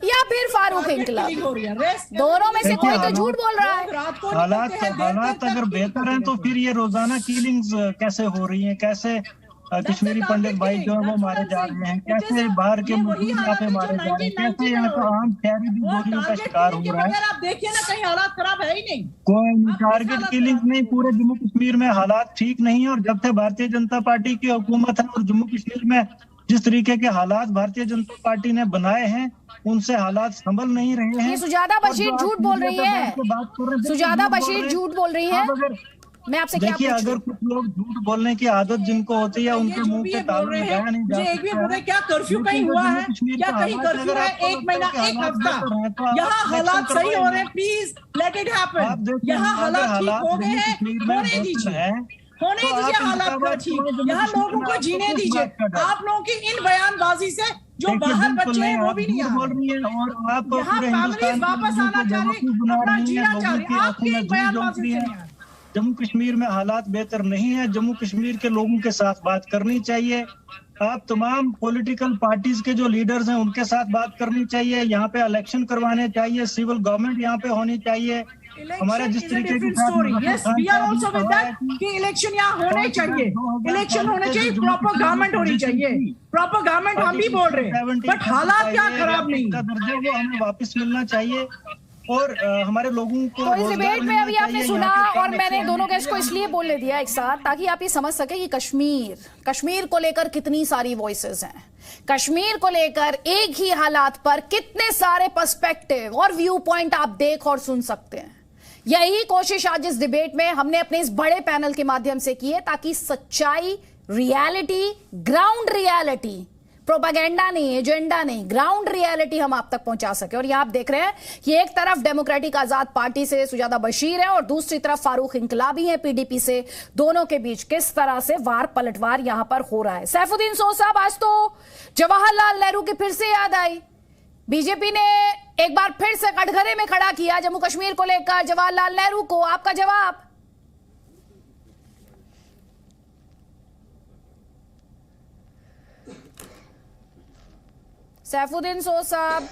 या फिर फारूक इंकलाबी, दोनों में से कोई तो झूठ बोल रहा है। हालात अगर बेहतर हैं तो फिर ये रोजाना किलिंग्स कैसे हो रही हैं? कैसे कश्मीरी पंडित भाई जो है वो मारे जा रहे हैं? कैसे बाहर के मजदूर यहाँ पे मारे जा रहे हैं? कैसे यहाँ का आम शहरी भी गोलियों का शिकार हो रहा है? आप देखिए ना, कहीं हालात खराब है ही नहीं। कोई टारगेट किलिंग नहीं, पूरे जम्मू कश्मीर में हालात ठीक नहीं है। और जब से भारतीय जनता पार्टी की हुकूमत है और जम्मू कश्मीर में जिस तरीके के हालात भारतीय जनता पार्टी ने बनाए हैं उनसे हालात संभल नहीं रहे हैं। सुजाता बशीर झूठ बोल रही है, सुजाता बशीर झूठ बोल रही है। मैं आपसे क्या देखिए, अगर कुछ लोग झूठ बोलने की आदत जिनको होती है उनके मुंह पे ताला लगाया नहीं जा सकता। एक भी बोल रहे क्या कर्फ्यू कहीं हुआ है? क्या कहीं कर्फ्यू है? 1 महीना, 1 हफ्ता यहाँ हालात सही हो रहे हैं, प्लीज लेट इट हैपन। यहाँ हालात ठीक हो गए हैं, होने दीजिए, होने दीजिए हालात को ठीक। यहाँ लोगों को जीने दीजिए। आप लोगों की इन बयानबाजी से जो बाहर बच्चे हैं वो भी नहीं बोल रही है और आप यहाँ फैमिलीज वापस आना चाह रही, अपना जीना चाह रही। आपकी इन बयानबाजी से जम्मू कश्मीर में हालात बेहतर नहीं है। जम्मू कश्मीर के लोगों के साथ बात करनी चाहिए। आप तमाम पॉलिटिकल पार्टीज के जो लीडर्स हैं उनके साथ बात करनी चाहिए। यहाँ पे इलेक्शन करवाने चाहिए, सिविल गवर्नमेंट यहाँ पे होनी चाहिए। हमारे जिस तरीके की इलेक्शन यहाँ होने चाहिए, इलेक्शन होने चाहिए, प्रॉपर गवर्नमेंट होनी चाहिए, प्रॉपर गवर्नमेंट हम भी बोल रहे हैं, बट हालात क्या खराब नहीं, वो हमें वापस मिलना चाहिए और हमारे लोगों को। तो इस डिबेट में अभी आपने सुना और मैंने दोनों गेस्ट को इसलिए बोलने दिया एक साथ ताकि आप ये समझ सके कि कश्मीर को लेकर कितनी सारी वॉइसेस हैं, कश्मीर को लेकर एक ही हालात पर कितने सारे पर्सपेक्टिव और व्यू पॉइंट आप देख और सुन सकते हैं। यही कोशिश आज इस डिबेट में हमने अपने इस बड़े पैनल के माध्यम से की है ताकि सच्चाई, रियलिटी, ग्राउंड रियलिटी, प्रोपेगेंडा नहीं, एजेंडा नहीं, ग्राउंड रियलिटी हम आप तक पहुंचा सके। और यहां आप देख रहे हैं कि एक तरफ डेमोक्रेटिक आजाद पार्टी से सुजाता बशीर है और दूसरी तरफ फारूक इंकलाबी है पीडीपी से। दोनों के बीच किस तरह से वार पलटवार यहां पर हो रहा है। सैफुद्दीन सोह साहब, आज तो जवाहरलाल नेहरू की फिर से याद आई। बीजेपी ने एक बार फिर से कटघरे में खड़ा किया जम्मू कश्मीर को लेकर जवाहरलाल नेहरू को। आपका जवाब? सैफुद्दीन सोह साहब,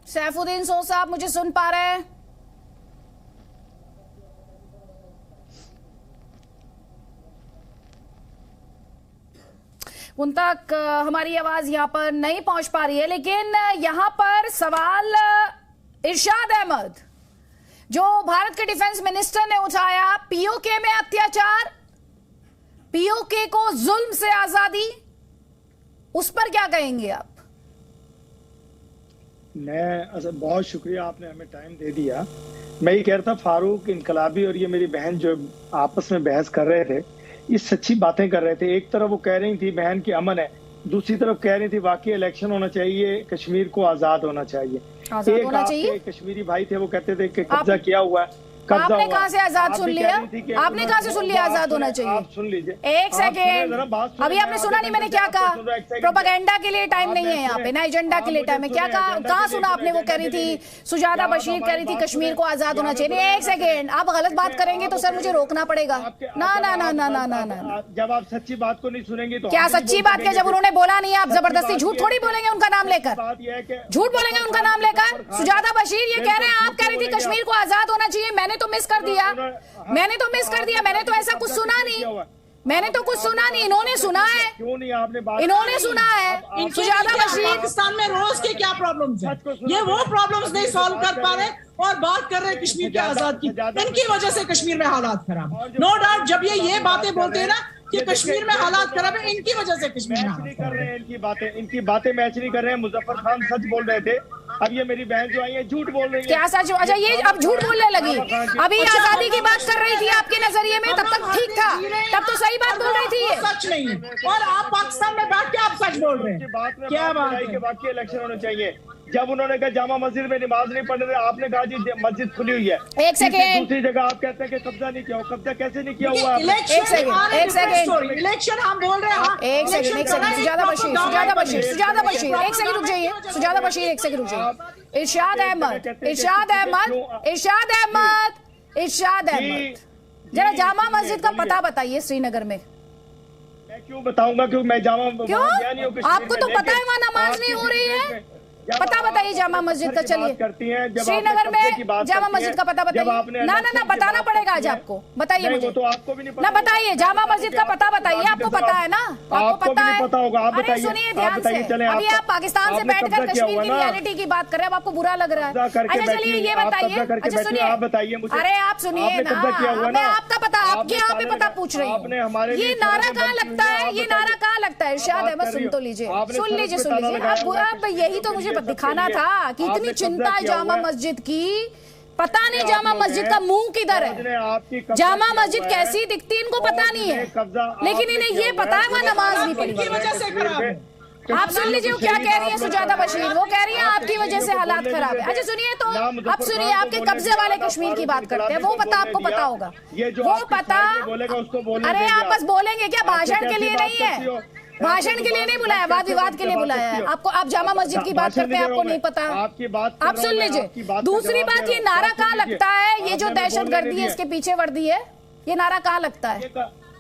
सैफुद्दीन सोह साहब मुझे सुन पा रहे हैं? उन तक हमारी आवाज यहां पर नहीं पहुंच पा रही है, लेकिन यहां पर सवाल इरशाद अहमद जो भारत के डिफेंस मिनिस्टर ने उठाया, पीओके में अत्याचार, पीओके को जुल्म से आजादी, उस पर क्या कहेंगे आप? मैं बहुत शुक्रिया, आपने हमें टाइम दे दिया। मैं ये कह रहा था, फारूक इंकलाबी और ये मेरी बहन जो आपस में बहस कर रहे थे, ये सच्ची बातें कर रहे थे। एक तरफ वो कह रही थी बहन की अमन है, दूसरी तरफ कह रही थी वाकई इलेक्शन होना चाहिए, कश्मीर को आजाद होना चाहिए। आजाद होना चाहिए। कश्मीरी भाई थे, वो कहते थे कि कब्जा किया हुआ है। आपने कहाँ से आजाद सुन लिया? आपने कहाँ से सुन लिया आजाद होना चाहिए? आप सुन लीजिए एक सेकेंड, अभी आपने सुना नहीं मैंने क्या कहा? प्रोपेगेंडा के लिए टाइम नहीं है यहाँ पे, ना एजेंडा के लिए टाइम है। क्या कहा, कहाँ सुना आपने? वो कह रही थी सुजाता बशीर कह रही थी कश्मीर को आजाद होना चाहिए। एक सेकेंड, आप गलत बात करेंगे तो सर मुझे रोकना पड़ेगा। ना ना ना ना ना ना ना, जब आप सच्ची बात को नहीं सुनेंगे तो क्या सच्ची बात क्या? जब उन्होंने बोला नहीं आप जबरदस्ती झूठ थोड़ी बोलेंगे उनका नाम लेकर, झूठ बोलेंगे उनका नाम लेकर। सुजाता बशीर ये कह रहे हैं, आप कह रही थी कश्मीर को आजाद होना चाहिए, मैंने तो मिस कर दिया, मैंने तो ऐसा कुछ सुना नहीं, मैंने तो कुछ सुना नहीं, इन्होंने सुना है। क्यों नहीं आपने बात, इन्होंने सुना है। सुजाता बशीर, पाकिस्तान में रोज के क्या प्रॉब्लम्स हैं, ये वो प्रॉब्लम्स नहीं सॉल्व कर पा रहे और बात कर रहे हैं कश्मीर के आजाद की। इनकी वजह से कश्मीर में हालात खराब, नो डाउट। जब ये बातें बोलते हैं ना कि कश्मीर में हालात खराब है, इनकी वजह से कश्मीर में नहीं कर रहे हैं। इनकी बातें मैच नहीं कर रहे हैं। मुजफ्फर खान सच बोल रहे थे, अब ये मेरी बहन जो आई है झूठ बोल रही है। क्या सच? अच्छा ये अब झूठ बोलने लगी। अभी आजादी की बात कर रही थी आपके नजरिए में, तब तक ठीक था, तब तो सही बात बोल रही थी। ये सच नहीं, और आप पाकिस्तान में बैठ के आप सच बोल रहे हैं। क्या बात है कि वाकई इलेक्शन होने चाहिए। जब उन्होंने कहा जामा मस्जिद में नमाज नहीं पढ़ रहे, आपने कहा जी मस्जिद खुली हुई है। एक सेकेंड, दूसरी जगह आप कहते हैं कि कब्जा नहीं किया। कब्जा कैसे नहीं किया हुआ? एक सेकेंड, इलेक्शन हम बोल रहे हैं। एक सेकेंड, सुजाता बशीर, एक सेकेंड रुक जाइए। सुजाता बशीर एक सेकेंड रुक जाइए। इरशाद अहमद, जरा जामा मस्जिद का पता बताइए श्रीनगर में। मैं क्यों बताऊंगा? क्यों मैं जामा, क्यों? आपको तो पता है वहाँ नमाज नहीं हो रही है, पता बताइए जामा मस्जिद का। चलिए श्रीनगर में जामा मस्जिद का पता बताइए। ना ना ना, बताना पड़ेगा आज आपको, बताइए मुझे तो आपको भी नहीं ना, बताइए जामा मस्जिद का पता बताइए। आपको पता है ना, आपको पता है। अरे सुनिए ध्यान से, अभी आप पाकिस्तान से बैठकर कश्मीर की रियलिटी की बात कर रहे हैं, अब आपको बुरा लग रहा है। अच्छा चलिए ये बताइए, अच्छा सुनिए, आप बताइए मुझे। अरे आप सुनिए ना, मैं आपका पता, आपके यहाँ पे पता पूछ रही हूँ। ये नारा कहाँ लगता है, ये नारा कहाँ लगता है? इरशाद अहमद सुन तो लीजिए, सुन लीजिए। अब यही तो मुझे दिखाना था कि इतनी चिंता है जामा मस्जिद की। पता नहीं जामा मस्जिद का मुंह किधर है, जामा मस्जिद कैसी दिखती है इनको पता नहीं है, लेकिन इन्हें ये पता है वहाँ नमाज नहीं पढ़ी। आप सुन लीजिए वो क्या कह रही है सुजाता बशीर। वो कह रही है आपकी वजह से हालात खराब है। अच्छा सुनिए तो, अब सुनिए, आपके कब्जे वाले कश्मीर की बात करते हैं। वो पता आपको पता होगा, वो पता। अरे आप बस बोलेंगे क्या? भाषण के लिए नहीं है, भाषण के लिए नहीं बुलाया, वाद विवाद के लिए बुलाया है आपको। आप जामा मस्जिद की बात करते हैं, आपको नहीं पता। आप सुन लीजिए। दूसरी बात, ये नारा कहाँ लगता है? ये जो दहशत गर्दी है इसके पीछे वर्दी है, ये नारा कहाँ लगता है?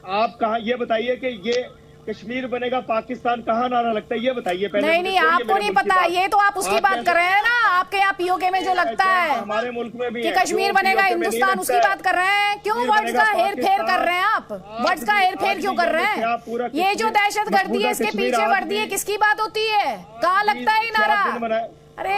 आप कहाँ, ये बताइए कि ये कश्मीर बनेगा पाकिस्तान कहाँ नारा लगता है, ये बताइए पहले। नहीं आपको नहीं पता, ये तो आप उसकी बात कर रहे हैं ना। आपके यहाँ पीओके में जो लगता है हमारे मुल्क में भी कि कश्मीर बनेगा हिंदुस्तान, उसकी बात कर रहे हैं। क्यों वर्ड्स का हेर फेर कर रहे हैं आप? वर्ड्स का हेर फेर क्यों कर रहे हैं? ये जो दहशत गर्दी है इसके पीछे वर्दी है, किसकी बात होती है? कहाँ लगता है ये नारा? अरे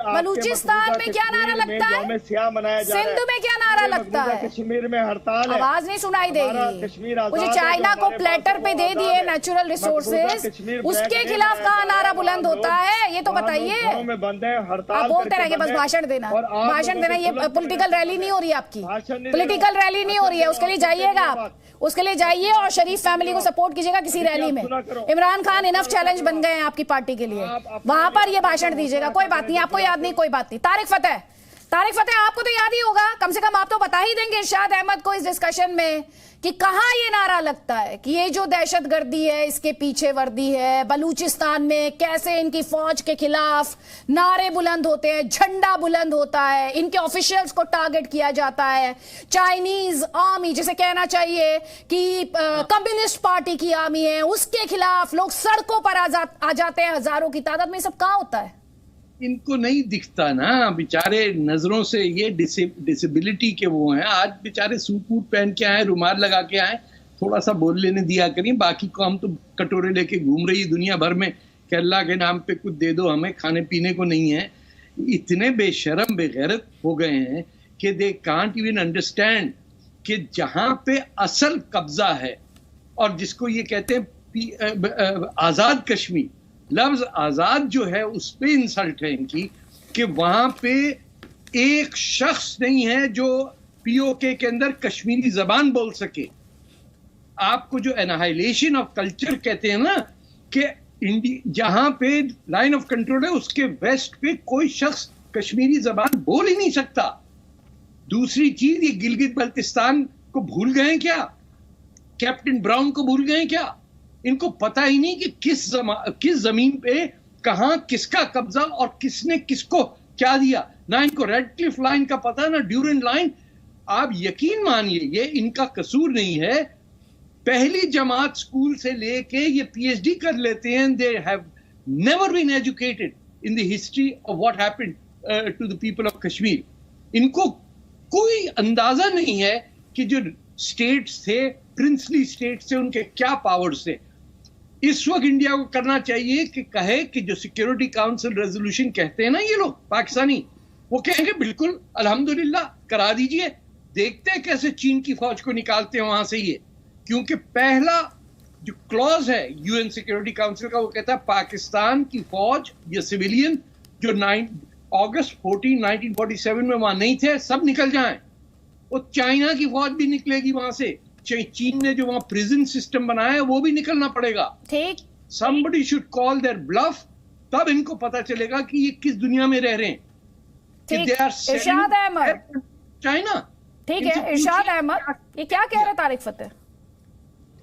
बलूचिस्तान में क्या नारा लगता है? सिंध में क्या नारा लगता है? कश्मीर में हड़ताल, आवाज नहीं सुनाई देगी। मुझे चाइना को प्लेटर पे दे दिए नेचुरल रिसोर्सेज, उसके खिलाफ कहाँ नारा बुलंद होता है ये तो बताइए। आप बोलते रहेंगे बस भाषण देना, भाषण देना। ये पॉलिटिकल रैली नहीं हो रही है आपकी, पॉलिटिकल रैली नहीं हो रही है। उसके लिए जाइएगा आप, उसके लिए जाइए और शरीफ फैमिली को सपोर्ट कीजिएगा किसी रैली में। इमरान खान इनफ चैलेंज बन गए हैं आपकी पार्टी के लिए, वहां पर ये भाषण दीजिएगा। कोई बात नहीं, आपको याद नहीं, कोई बात नहीं। तारिक फतेह आपको तो याद ही होगा, कम से कम आप तो बता ही देंगे इरशाद अहमद को इस डिस्कशन में कि कहां ये नारा लगता है कि ये जो दहशतगर्दी है इसके पीछे वर्दी है। बलूचिस्तान में कैसे इनकी फौज के खिलाफ नारे बुलंद होते हैं, झंडा बुलंद होता है, इनके ऑफिशियल्स को टारगेट किया जाता है। चाइनीज आर्मी, जिसे कहना चाहिए कि कम्युनिस्ट पार्टी की आर्मी है, उसके खिलाफ लोग सड़कों पर आ जाते हैं हजारों की तादाद में। ये सब कहां होता है? इनको नहीं दिखता ना, बेचारे नजरों से ये डिसेबिलिटी के वो हैं। आज बेचारे सूट वूट पहन के आए, रुमाल लगा के आए, थोड़ा सा बोल लेने दिया करिए। बाकी को हम तो कटोरे लेके घूम रही दुनिया भर में कि अल्लाह के नाम पे कुछ दे दो, हमें खाने पीने को नहीं है। इतने बेशरम बेगैरत हो गए हैं कि दे कांट इवन अंडरस्टैंड कि जहां पे असल कब्जा है और जिसको ये कहते हैं आजाद कश्मीर, लफ्ज आजाद जो है उस पे इंसल्ट है इनकी कि वहां पे एक शख्स नहीं है जो पीओके के अंदर कश्मीरी जबान बोल सके। आपको जो एनाहाइलेशन ऑफ कल्चर कहते हैं ना, कि जहां पे लाइन ऑफ कंट्रोल है उसके वेस्ट पे कोई शख्स कश्मीरी जबान बोल ही नहीं सकता। दूसरी चीज, ये गिलगित बल्तिस्तान को भूल गए क्या? कैप्टन ब्राउन को भूल गए क्या? इनको पता ही नहीं कि किस जमीन पे कहां किसका कब्जा और किसने किसको क्या दिया। ना इनको रेड क्लिफ लाइन का पता, ना ड्यूरेंट लाइन। आप यकीन मानिए ये इनका कसूर नहीं है। पहली जमात स्कूल से लेके ये पीएचडी कर लेते हैं। They have never been educated in the history of what happened to the people of Kashmir. इनको कोई अंदाजा नहीं है कि जो स्टेट्स थे, प्रिंसली स्टेट्स थे, उनके क्या पावर्स थे। इस वक्त इंडिया को करना चाहिए कि कहे कि जो सिक्योरिटी काउंसिल रेजोल्यूशन कहते हैं ना ये लोग पाकिस्तानी, वो कहेंगे बिल्कुल अल्हम्दुलिल्लाह करा दीजिए, देखते हैं कैसे चीन की फौज को निकालते हैं वहां से ये। क्योंकि पहला जो क्लॉज है यूएन सिक्योरिटी काउंसिल का, वो कहता है पाकिस्तान की फौज या सिविलियन जो अगस्त 14, 1947 में वहां नहीं थे, सब निकल जाएं। वो चाइना की फौज भी निकलेगी वहां से। चीन ने जो वहां प्रिजन सिस्टम बनाया है वो भी निकलना पड़ेगा। ठीक, somebody should call their bluff, तब इनको पता चलेगा कि ये किस दुनिया में रह रहे हैं। ठीक, इरशाद अहमद, चाइना। ठीक है इरशाद अहमद, ये क्या कह रहे तारिक फतेह?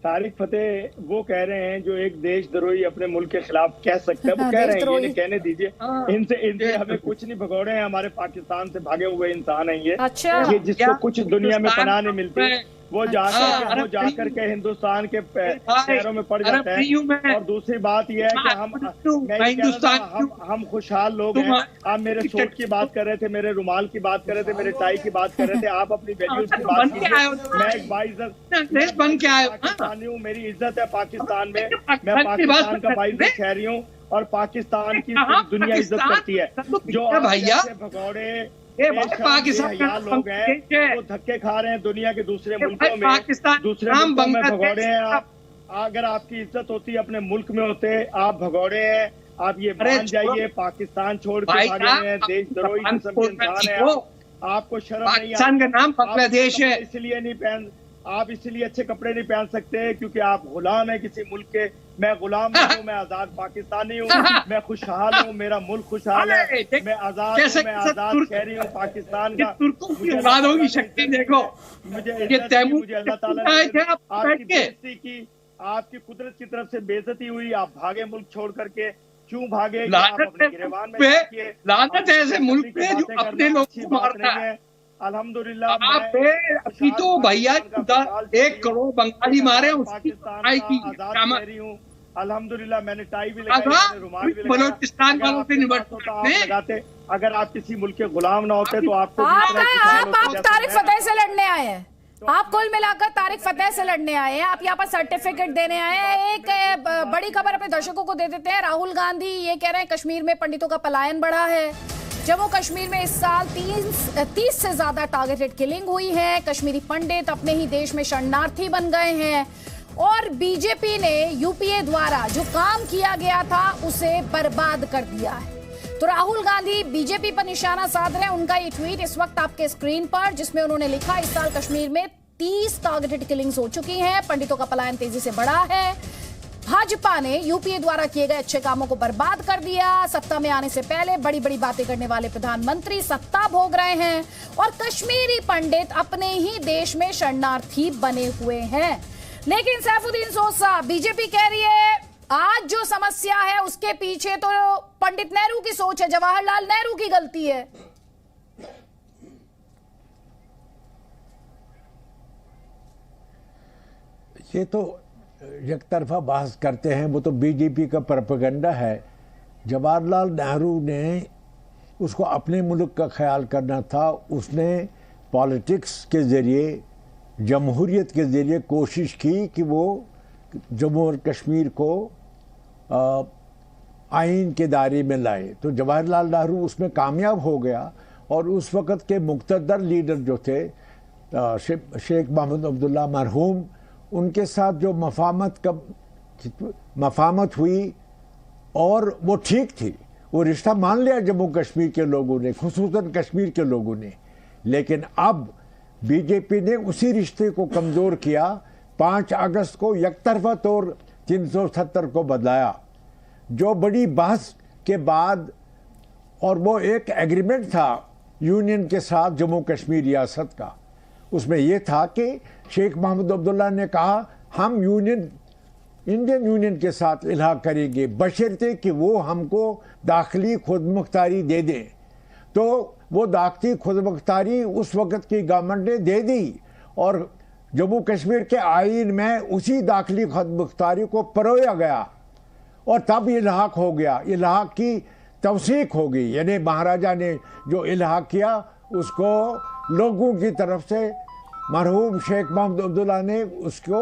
तारिक फतेह वो कह रहे हैं जो एक देशद्रोही अपने मुल्क के खिलाफ कह सकते हैं, वो कह रहे हैं, ये कहने दीजिए। इनसे हमें कुछ नहीं भगोड़े हैं, हमारे पाकिस्तान से भागे हुए इंसान हैं ये। अच्छा, ये जिसको कुछ दुनिया में पनाह नहीं मिलती, वो जाकर के हिंदुस्तान के शहरों में पड़ जाते हैं। और दूसरी बात यह है कि हम खुशहाल लोग हैं। आप मेरे सूट की बात कर रहे थे, मेरे रुमाल की बात कर रहे थे, मेरे टाई की बात कर रहे थे, आप अपनी वैल्यूज की बात कीजिए। मैं एक बाइज्जत पाकिस्तानी हूँ, मेरी इज्जत है पाकिस्तान में, मैं पाकिस्तान का बाइज्जत शहरी हूँ और पाकिस्तान की दुनिया इज्जत करती है। जो भैया भगौड़े पाकिस्तान लोग हैं वो धक्के खा रहे हैं दुनिया के दूसरे मुल्कों में, दूसरे मुल्कों में भगौड़े हैं। आप अगर आपकी इज्जत होती अपने मुल्क में होते, आप भगौड़े हैं। आप ये मान जाइए, पाकिस्तान छोड़ के भागे हैं, देशद्रोही किस्म के इंसान है। आपको शर्म नहीं पाकिस्तान का नाम बांग्लादेश है, इसलिए नहीं पहन, आप इसलिए अच्छे कपड़े नहीं पहन सकते क्योंकि आप गुलाम है किसी मुल्क के। मैं गुलाम नहीं हूँ, मैं आजाद पाकिस्तानी हूँ, मैं खुशहाल हूँ, मेरा मुल्क खुशहाल है, मैं आजाद हूँ, मैं आजाद शहरी हूँ पाकिस्तान का। होगी शक्ति देखो, मुझे अल्लाह ताला ने आपकी बेइज्जती की, आपकी कुदरत की तरफ से बेइज्जती हुई, आप भागे मुल्क छोड़ करके। क्यों भागे? लानत है ऐसे मुल्क पे जो अपने लोग को मारता है। अल्हम्दुलिल्लाह तो भैया 1 करोड़ बंगाली मारे उसकी अल्हम्दुलिल्लाह मैंने टाई भी लगाई, रुमाल भी बलोचिस्तान वालों से निपटते। अगर आप किसी मुल्क के गुलाम ना होते तो आपको आप तारिक फतेह से लड़ने आए हैं, आप कुल मिलाकर तारिक फतेह से लड़ने आए हैं, आप यहाँ पर सर्टिफिकेट देने आए हैं। एक बड़ी खबर अपने दर्शकों को दे देते हैं। राहुल गांधी ये कह रहे हैं कश्मीर में पंडितों का पलायन बढ़ा है। जम्मू कश्मीर में इस साल 30 से ज्यादा टारगेटेड किलिंग हुई है। कश्मीरी पंडित अपने ही देश में शरणार्थी बन गए हैं और बीजेपी ने यूपीए द्वारा जो काम किया गया था उसे बर्बाद कर दिया है। तो राहुल गांधी बीजेपी पर निशाना साध रहे हैं। उनका ये ट्वीट इस वक्त आपके स्क्रीन पर, जिसमें उन्होंने लिखा इस साल कश्मीर में 30 टारगेटेड किलिंग्स हो चुकी हैं, पंडितों का पलायन तेजी से बढ़ा है। भाजपा ने यूपीए द्वारा किए गए अच्छे कामों को बर्बाद कर दिया। सत्ता में आने से पहले बड़ी बड़ी बातें करने वाले प्रधानमंत्री सत्ता भोग रहे हैं और कश्मीरी पंडित अपने ही देश में शरणार्थी बने हुए हैं। लेकिन सैफुद्दीन सोज साहब, बीजेपी कह रही है आज जो समस्या है उसके पीछे तो पंडित नेहरू की सोच है, जवाहरलाल नेहरू की गलती है। ये तो एक तरफा बहस करते हैं, वो तो बीजेपी का प्रोपेगेंडा है। जवाहरलाल नेहरू ने उसको अपने मुल्क का ख्याल करना था। उसने पॉलिटिक्स के ज़रिए, जमहूरियत के ज़रिए कोशिश की कि वो जम्मू और कश्मीर को आइन के दायरे में लाए। तो जवाहरलाल नेहरू उसमें कामयाब हो गया और उस वक़्त के मुक़्तदर लीडर जो थे शेख मोहम्मद अब्दुल्ला मरहूम, उनके साथ जो मफामत हुई और वो ठीक थी, वो रिश्ता मान लिया जम्मू कश्मीर के लोगों ने, खुसूसन कश्मीर के लोगों ने। लेकिन अब बीजेपी ने उसी रिश्ते को कमज़ोर किया। 5 अगस्त को एक तरफा तौर 370 को बदलाया जो बड़ी बहस के बाद, और वो एक एग्रीमेंट था यूनियन के साथ जम्मू कश्मीर रियासत का, उसमें यह था कि शेख मोहम्मद अब्दुल्ला ने कहा हम इंडियन यूनियन के साथ इल्हाक करेंगे बशर्ते कि वो हमको दाखिली खुदमुख्तारी दे दें। तो वो दाखिली खुदमुख्तारी उस वक़्त की गवर्नमेंट ने दे दी और जम्मू कश्मीर के आइन में उसी दाखिली खुदमुख्तारी को परोया गया और तब इल्हाक हो गया। इल्हाक की तवसीक हो गई, यानी महाराजा ने जो इल्हाक किया उसको लोगों की तरफ से मरहूम शेख मोहम्मद अब्दुल्ला ने उसको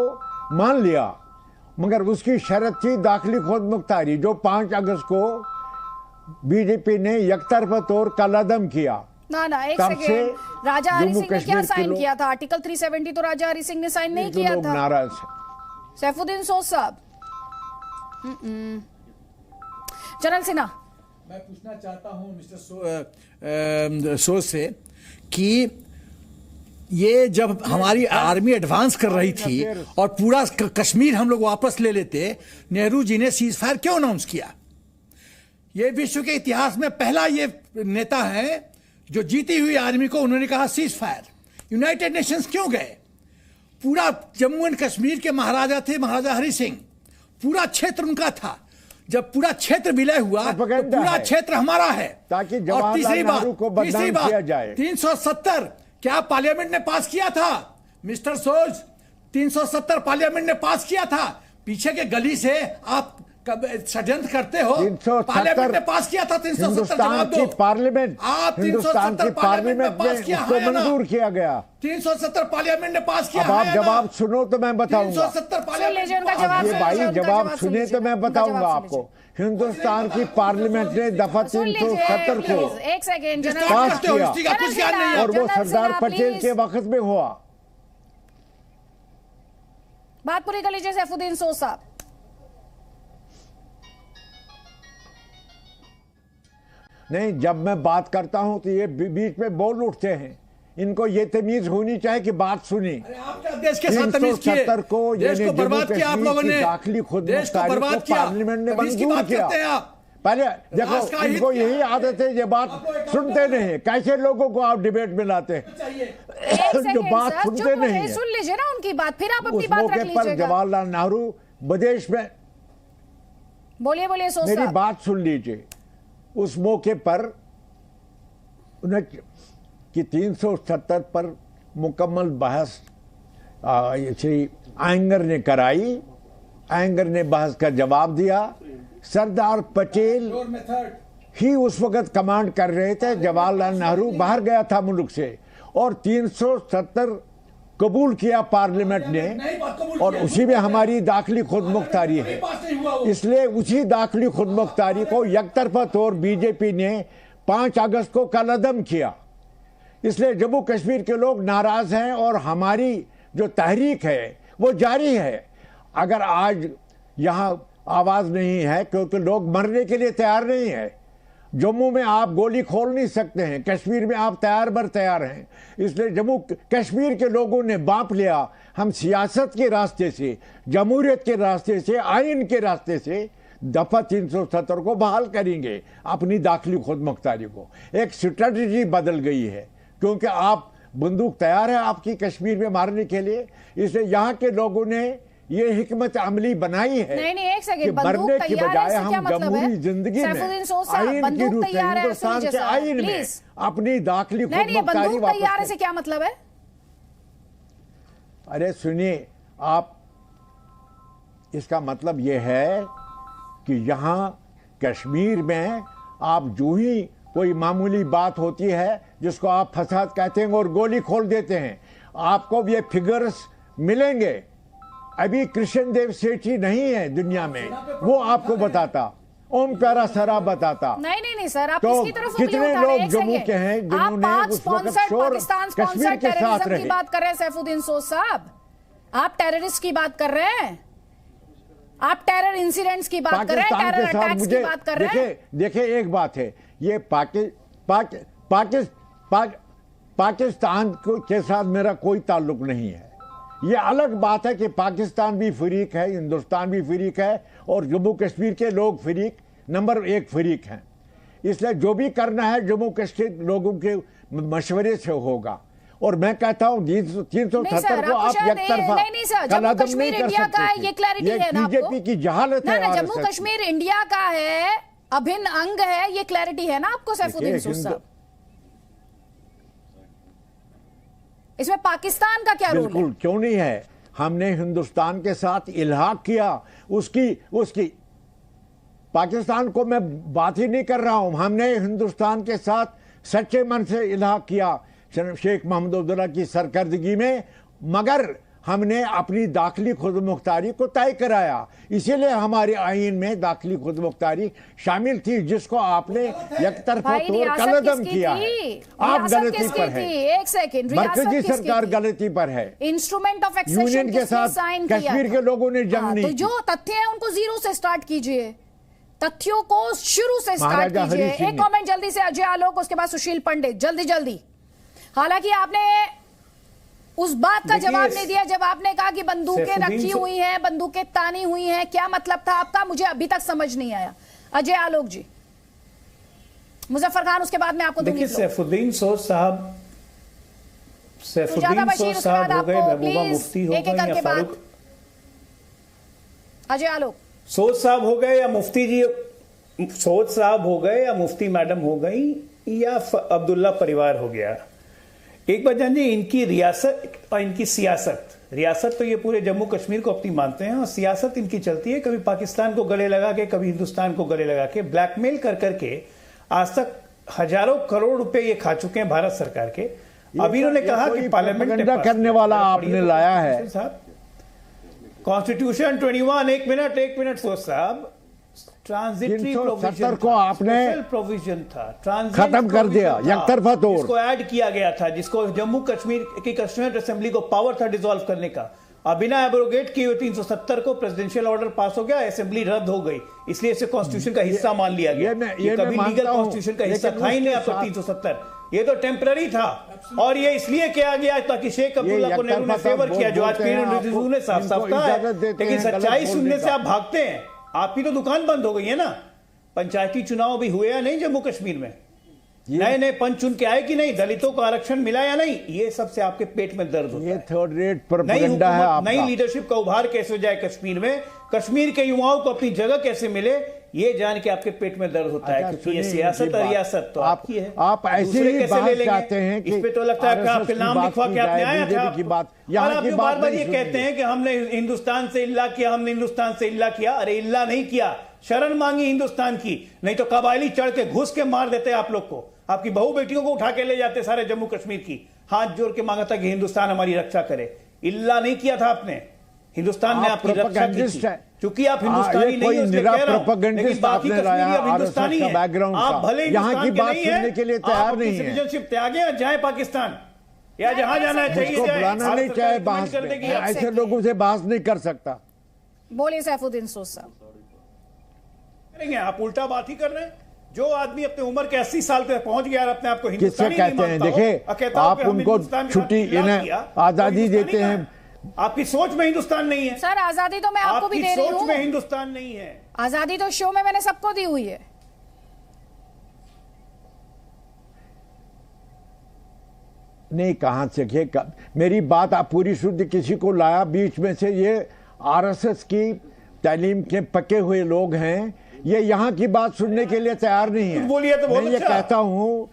मान लिया, मगर उसकी शर्त थी दाखिली खुदमुख्तारी, जो 5 अगस्त को बीजेपी ने यकतरफा तौर कलअदम किया। ना एक सेकेंड, राजा हरि सिंह ने क्या साइन किया था? आर्टिकल 370 तो राजा हरि सिंह ने साइन नहीं किया था। नाराज है सैफुद्दीन सोज साहब। जनरल सिन्हा, मैं पूछना चाहता हूं मिस्टर सोज से कि ये जब हमारी आर्मी एडवांस कर रही थी और पूरा कश्मीर हम लोग वापस ले लेते, नेहरू जी ने सीज फायर क्यों अनाउंस किया? ये विश्व के इतिहास में पहला ये नेता है जो जीती हुई आर्मी को उन्होंने कहा सीज फायर। यूनाइटेड नेशंस क्यों गए? पूरा जम्मू एंड कश्मीर के महाराजा थे महाराजा हरि सिंह, पूरा क्षेत्र उनका था। जब पूरा क्षेत्र विलय हुआ तो पूरा क्षेत्र हमारा है। ताकि और तीसरी बात 370 क्या पार्लियामेंट ने पास किया था मिस्टर सोज? 370 पार्लियामेंट ने पास किया था। पीछे के गली से आप षड्यंत्र करते हो। पार्लियामेंट ने पास किया था 370। जवाब दो। पार्लियामेंट आप 370 पार्लियामेंट में पास किया है ना? मंजूर किया गया। 370 पार्लियामेंट ने पास किया। अब आप जवाब सुनो तो मैं बताऊंगा। 370 पार्लियामेंट ये भाई जवाब सुने तो मैं बताऊंगा आपको। हिंदुस्तान की पार्लियामेंट ने दफा 370 को एक सेकेंड पास किया और वो सरदार पटेल के वक्त में हुआ। बात पूरी कर लीजिए सैफुद्दीन सोज साहब। नहीं, जब मैं बात करता हूं तो ये बीच में बोल उठते हैं। इनको ये तमीज होनी चाहिए कि बात सुनी। देश के साथ तमीज किए, को देश को बर्बाद किया आप लोगों ने, दाखिली देश को बर्बाद किया। पार्लियामेंट ने मंजूर किया। पहले देखो, इनको यही आदत है, ये बात सुनते नहीं। कैसे लोगों को आप डिबेट में लाते हैं जो बात सुनते नहीं है। सुन लीजिए ना उनकी बात, फिर आप अपनी बात रख लीजिएगा। पर जवाहरलाल नेहरू विदेश में, बोलिए सोच मेरी बात सुन लीजिए। उस मौके पर उन्हें कि 370 पर मुकम्मल बहस श्री आयंगर ने कराई। आयंगर ने बहस का जवाब दिया। सरदार पटेल ही उस वक्त कमांड कर रहे थे। जवाहरलाल नेहरू बाहर गया था मुल्क से और 370 कबूल किया पार्लियामेंट ने और उसी में हमारी दाखिली खुदमुख्तारी है। इसलिए उसी दाखिली खुदमुख्तारी को यकतरफा तौर बीजेपी ने 5 अगस्त को कलअदम किया। इसलिए जम्मू कश्मीर के लोग नाराज हैं और हमारी जो तहरीक है वो जारी है। अगर आज यहाँ आवाज नहीं है क्योंकि लोग मरने के लिए तैयार नहीं है। जम्मू में आप गोली खोल नहीं सकते हैं, कश्मीर में आप तैयार बर तैयार हैं। इसलिए जम्मू कश्मीर के लोगों ने बांप लिया, हम सियासत के रास्ते से, जमहूरियत के रास्ते से, आइन के रास्ते से दफा 370 को बहाल करेंगे, अपनी दाखिली खुदमुख्तारी को। एक स्ट्रेटजी बदल गई है क्योंकि आप बंदूक तैयार है आपकी कश्मीर में मारने के लिए। इसलिए यहाँ के लोगों ने ये हिकमत अमली बनाई है। नहीं एक सेकंड, मरने की बजाय हम जमहूरी जिंदगी में आइन की रूप से हिंदुस्तान के आइन में अपनी दाखिली खुदमुख्तारी वापस तैयार है से क्या मतलब है? अरे सुनिए, आप इसका मतलब यह है कि यहाँ कश्मीर में आप जो ही कोई मामूली बात होती है जिसको आप फसाद कहते हैं और गोली खोल देते हैं, आपको ये फिगर्स मिलेंगे। अभी कृष्ण देव सेठी नहीं है दुनिया में, वो आपको बताता, ओम प्यारा सरा बताता। नहीं सर, आप तो इसकी तरफ कितने लोग जम्मू के हैं जिन्होंने उस वक्त पाकिस्तान कश्मीर के साथ रहे। की बात कर रहे हैं सैफुद्दीन सोज साहब, आप टेररिस्ट की बात कर रहे हैं, आप टेरर इंसिडेंट्स की बात कर रहे हैं, टेरर अटैक्स की बात कर रहे हैं। देखिए एक बात है, ये पाकिस्तान के साथ मेरा कोई ताल्लुक नहीं है। ये अलग बात है कि पाकिस्तान भी फरीक है, हिंदुस्तान भी फरीक है और जम्मू कश्मीर के लोग फरीक नंबर 1 फरीक हैं। इसलिए जो भी करना है जम्मू कश्मीर लोगों के मशवरे से होगा। और मैं कहता हूँ 370 को आप एक तरफा कदम नहीं कर सकते। ये क्लैरिटी है ना, बीजेपी की जहालत है। जम्मू कश्मीर इंडिया का है, अभिन्न अंग है, ये क्लैरिटी है ना आपको सैफुद्दीन सूद साहब? इसमें पाकिस्तान का क्या रोल है? बिल्कुल क्यों नहीं है। हमने हिंदुस्तान के साथ इल्हाक किया, उसकी पाकिस्तान को मैं बात ही नहीं कर रहा हूं। हमने हिंदुस्तान के साथ सच्चे मन से इल्हाक किया शेख मोहम्मद अब्दुल्ला की सरकर्दगी में, मगर हमने अपनी दाखिली खुदमुख्तारी को तय कराया। इसीलिए हमारे आईन में दाखिली खुदमुख्तारी शामिल थी, जिसको आपने एकतरफा तौर कलअदम किया है। आप गलती पर हैं। एक सेकंड, मरकजी सरकार गलती पर है। इंस्ट्रूमेंट ऑफ एक्सेशन यूनियन के साथ कश्मीर के लोगों ने जंग नहीं की। जो तथ्य है उनको जीरो से स्टार्ट कीजिए, तथ्यों को शुरू से स्टार्ट कीजिए। एक कमेंट जल्दी से अजय आलोक, उसके बाद सुशील पंडित, जल्दी जल्दी। हालांकि आपने उस बात का जवाब नहीं दिया जब आपने कहा कि बंदूकें रखी हुई हैं, बंदूकें तानी हुई हैं, क्या मतलब था आपका, मुझे अभी तक समझ नहीं आया। अजय आलोक जी, मुजफ्फर खान, उसके बाद में आपको देखिए सैफुद्दीन सोज साहब हो गए, महबूबा मुफ्ती हो गए या फारूक, अजय आलोक सोज साहब हो गए या मुफ्ती जी, सोज साहब हो गए या मुफ्ती मैडम हो गई या अब्दुल्ला परिवार हो गया। एक बात जानिए, इनकी रियासत और इनकी सियासत, रियासत तो ये पूरे जम्मू कश्मीर को अपनी मानते हैं और सियासत इनकी चलती है कभी पाकिस्तान को गले लगा के, कभी हिंदुस्तान को गले लगा के, ब्लैकमेल कर करके आज तक हजारों करोड़ रुपए ये खा चुके हैं भारत सरकार के। अभी इन्होंने कहा कि पार्लियामेंट करने वाला आपने लाया है साहब, कॉन्स्टिट्यूशन 21, एक मिनट सोच साहब, ट्रांजिटरी प्रोविजन को आपने प्रोविजन था, खत्म कर दिया, एकतरफा तौर जिसको ऐड किया गया था, जिसको जम्मू कश्मीर की कश्मीर असेंबली को पावर था डिसॉल्व करने का। अब बिना एब्रोगेट किए हुए 370 को प्रेसिडेंशियल ऑर्डर पास हो गया, असेंबली रद्द हो गई, इसलिए इसे कॉन्स्टिट्यूशन का हिस्सा मान लिया गया। ये कभी लीगल कॉन्स्टिट्यूशन का हिस्सा था ही नहीं आपका 370, ये तो टेम्पररी था। और ये इसलिए किया गया ताकि शेख अब्दुल्ला को नेहरू ने फेवर किया, जो आज पीएम ने साफ साफ कहा है। लेकिन सच्चाई सुनने से आप भागते हैं। आपकी तो दुकान बंद हो गई है ना। पंचायती चुनाव भी हुए या नहीं जम्मू कश्मीर में, नए नए पंच चुन के आए कि नहीं, दलितों को आरक्षण मिला या नहीं, ये सबसे आपके पेट में दर्द होता है। थर्ड रेट प्रोपेगेंडा है आपका। नई लीडरशिप का उभार कैसे हो जाए कश्मीर में, कश्मीर के युवाओं को अपनी जगह कैसे मिले, ये जान के आपके पेट में दर्द होता है, क्योंकि ये सियासत और रियासत तो आपकी है। आप ऐसे ही बात चाहते हैं कि इस पे तो लगता है आपके नाम लिखवा के आपने आया था की बात, और आप बार बार ये कहते हैं कि हमने हिंदुस्तान से इल्ला किया, हमने हिंदुस्तान से इल्ला किया। अरे इल्ला नहीं किया, शरण मांगी हिंदुस्तान की, नहीं तो कबायली चढ़ के घुस के मार देते आप लोग को, आपकी बहू बेटियों को उठा के ले जाते सारे जम्मू कश्मीर की, हाथ जोड़ के मांगा था कि हिंदुस्तान हमारी रक्षा करे। इल्ला नहीं किया था आपने, हिंदुस्तान ने आपकी रक्षा की थी। क्योंकि आप हिंदुस्तानी नहीं हो, इसलिए कह रहा हूं, लेकिन बाकी कश्मीरी अब हिंदुस्तानी है। आप भले यहाँ की बात नहीं सुनने के लिए तैयार नहीं है। सिटीजनशिप त्यागे जाए पाकिस्तान, या जहां जाना चाहिए बुलाना नहीं चाहे, बहस ऐसे लोगों से बहस नहीं कर सकता। बोलिए सैफुद्दीन सोज साहब। करेंगे आप उल्टा बात ही कर रहे हैं। जो आदमी अपने उम्र के 80 साल तक पहुंच गया और अपने आप को हिंदुस्तानी कहते हैं, देखिए आप उनको छुट्टी इन्हें आजादी देते हैं, आपकी सोच में हिंदुस्तान नहीं है। सर आजादी तो मैं आपको भी दे रही हूं, सोच में हिंदुस्तान नहीं है। आजादी तो शो में मैंने सबको दी हुई है। नहीं, कहां से मेरी बात आप पूरी शुद्ध, किसी को लाया बीच में से, ये आरएसएस की तालीम के पके हुए लोग हैं, ये यहाँ की बात सुनने के लिए तैयार नहीं है। बोलिए तो बहुत मैं ये कहता हूँ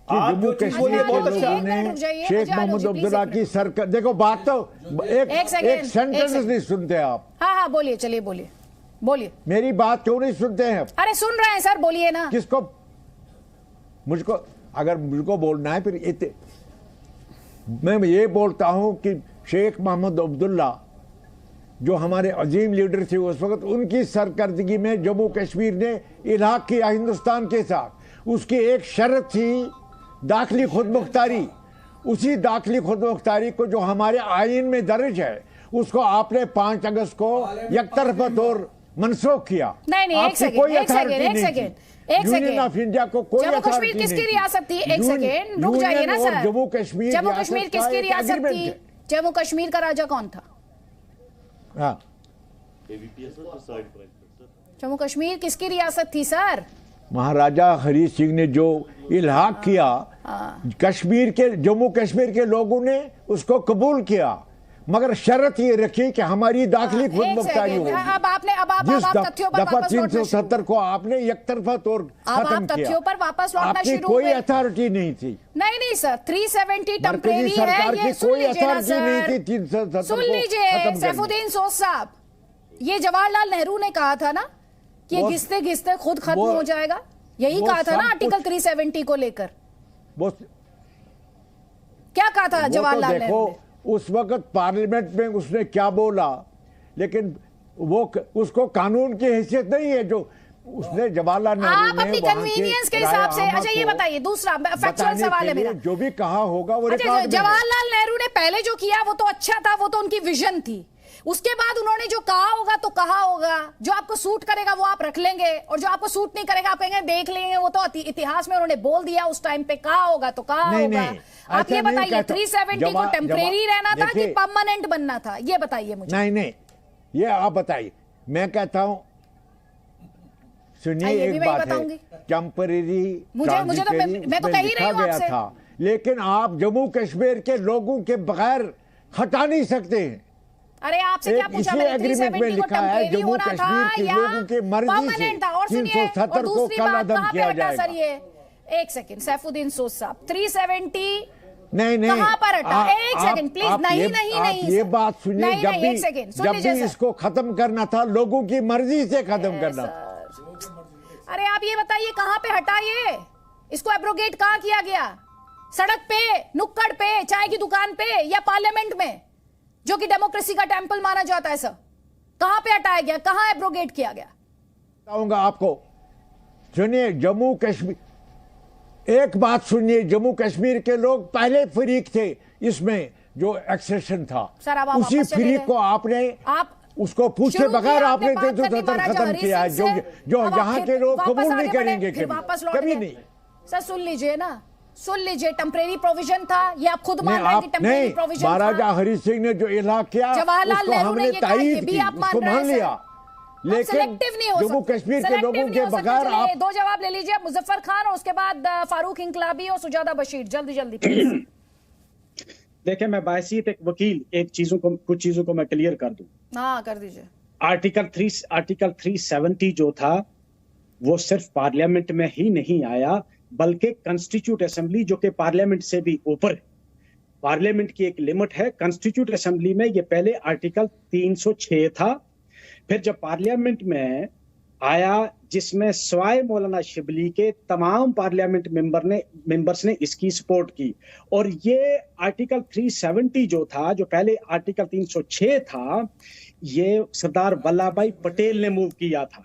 कि जम्मू कश्मीर के लोगों ने शेख मोहम्मद अब्दुल्ला की सरकार, देखो बात तो एक सेंटेंस नहीं सुनते आप। हाँ बोलिए, चलिए बोलिए बोलिए। मेरी बात क्यों नहीं सुनते हैं? अरे सुन रहे हैं सर, बोलिए ना। किसको? मुझको, अगर मुझको बोलना है फिर मैं ये बोलता हूं कि शेख मोहम्मद अब्दुल्ला जो हमारे अजीम लीडर थे उस वक्त, उनकी सरकर्दगी में जम्मू कश्मीर ने इल्हाक किया हिंदुस्तान के साथ। उसकी एक शर्त थी दाखिली खुदमुख्तारी। उसी दाखिली खुदमुख्तारी को जो हमारे आईन में दर्ज है, उसको आपने 5 अगस्त को एकतरफा तौर मनसूख किया। नहीं, एक सेकंड, यूनियन ऑफ इंडिया को कोई जम्मू कश्मीर किसकी रियासत थी? एक सेकंड रुक जाइए ना सर। जम्मू कश्मीर किसकी रियासत थी? जम्मू कश्मीर का राजा कौन था? हाँ, जम्मू कश्मीर किसकी रियासत थी सर? महाराजा हरी सिंह ने जो इल्हाक किया, कश्मीर के, जम्मू कश्मीर के लोगों ने उसको कबूल किया, मगर शर्त ये रखी कि हमारी दाखिली खुद मुख्तारी होगी। अब आपने जिस तथ्यों पर दफा वापस लौटना 370 को आपने एक तरफा तौर खत्म किया, तथ्यों पर वापस लौटना आपकी शुरू कोई हुए। अथॉरिटी नहीं थी। नहीं सर, 370 टेम्परेरी सरकार है, की ये सुन कोई लीजिए ना अथॉरिटी नहीं सर, थी 370 सुन लीजिए सैफुद्दीन सोज साहब, ये जवाहरलाल नेहरू ने कहा था ना कि ये घिसते घिसते खुद खत्म हो जाएगा, यही कहा था ना आर्टिकल 370 को लेकर। क्या कहा था जवाहरलाल नेहरू ने? उस वक्त पार्लियामेंट में उसने क्या बोला, लेकिन वो उसको कानून की हैसियत नहीं है जो उसने जवाहरलाल नेहरू ने आप अपनी कन्वीनियंस के हिसाब से। अच्छा ये बताइए, दूसरा फैक्चुअल सवाल है मेरा, जो भी कहा होगा वो अच्छा, जवाहरलाल नेहरू ने पहले जो किया वो तो अच्छा था, वो तो उनकी विजन थी। उसके बाद उन्होंने जो कहा होगा तो कहा होगा, जो आपको सूट करेगा वो आप रख लेंगे, और जो आपको सूट नहीं करेगा आप कहेंगे देख लेंगे, वो तो इतिहास में उन्होंने बोल दिया, उस टाइम पे कहा होगा तो कहा होगा। आप ये बताइए 370 को टेम्परेरी रहना था कि परमानेंट बनना था, ये बताइए मुझे। नहीं, ये आप बताइए। मैं कहता हूं, सुनिए, एक बात है, टेम्परेरी मुझे तो मैं तो कह ही रही हूं आपसे, था, लेकिन आप जम्मू कश्मीर के लोगों के बगैर हटा नहीं सकते हैं। अरे आपसे क्या पूछा मैंने? 370 को टेम्परेरी होना था या परमानेंट था? और सुनिए, और दूसरी बात कहां पे हटा सर ये? एक सेकंड सैफुद्दीन सोज साहब, 370 नहीं कहां पर हटा? एक सेकंड प्लीज। नहीं ये बात सुनिए, जब भी इसको खत्म करना था लोगों की मर्जी से खत्म करना था। अरे आप ये बताइए कहां पे हटा ये? इसको एब्रोगेट कहां किया गया? सड़क पे, नुक्कड़ पे, चाय की दुकान पे, या पार्लियामेंट में जो कि डेमोक्रेसी का टेंपल माना जाता है? सर कहां पे हटाया गया, कहां एब्रोगेट किया गया? बताऊंगा आपको। सुनिए, जम्मू कश्मीर, एक बात सुनिए, जम्मू कश्मीर के लोग पहले फरीक थे इसमें जो एक्सेशन था, उसी फरीक को आपने उसको पूछे बगैर आपने 370 खत्म किया है, जो यहाँ के लोग कबूल नहीं करेंगे कभी नहीं। सर सुन लीजिए ना, सुन लीजिए, टेम्परेरी प्रोविजन था, ये आप खुद मान रहे हैं कि टेम्परेरी प्रोविजन था। महाराजा हरी सिंह ने जो इलाहा किया जवाहरलाल नेहरू ने ये कहा, ये भी आप मान रहे हैं, मान लिया, लेकिन जम्मू कश्मीर के लोगों के बगैर आप दो जवाब ले लीजिए, मुजफ्फर खान और उसके बाद फारूक इंकलाबी और सुजादा बशीर, जल्दी जल्दी। देखिए, मैं बायसीत एक वकील, कुछ चीजों को मैं क्लियर कर दूं। हाँ कर दीजिए। आर्टिकल 370 जो था वो सिर्फ पार्लियामेंट में ही नहीं आया, बल्कि कॉन्स्टिट्यूट असेंबली, जो कि पार्लियामेंट से भी ऊपर, पार्लियामेंट की एक लिमिट है, कॉन्स्टिट्यूट असेंबली में ये पहले आर्टिकल 306 था, फिर जब पार्लियामेंट में आया, जिसमें सवाए मौलाना शिबली के तमाम पार्लियामेंट मेंबर्स ने इसकी सपोर्ट की, और ये आर्टिकल 370 जो था, जो पहले आर्टिकल 306 था, ये सरदार वल्लभ भाई पटेल ने मूव किया था,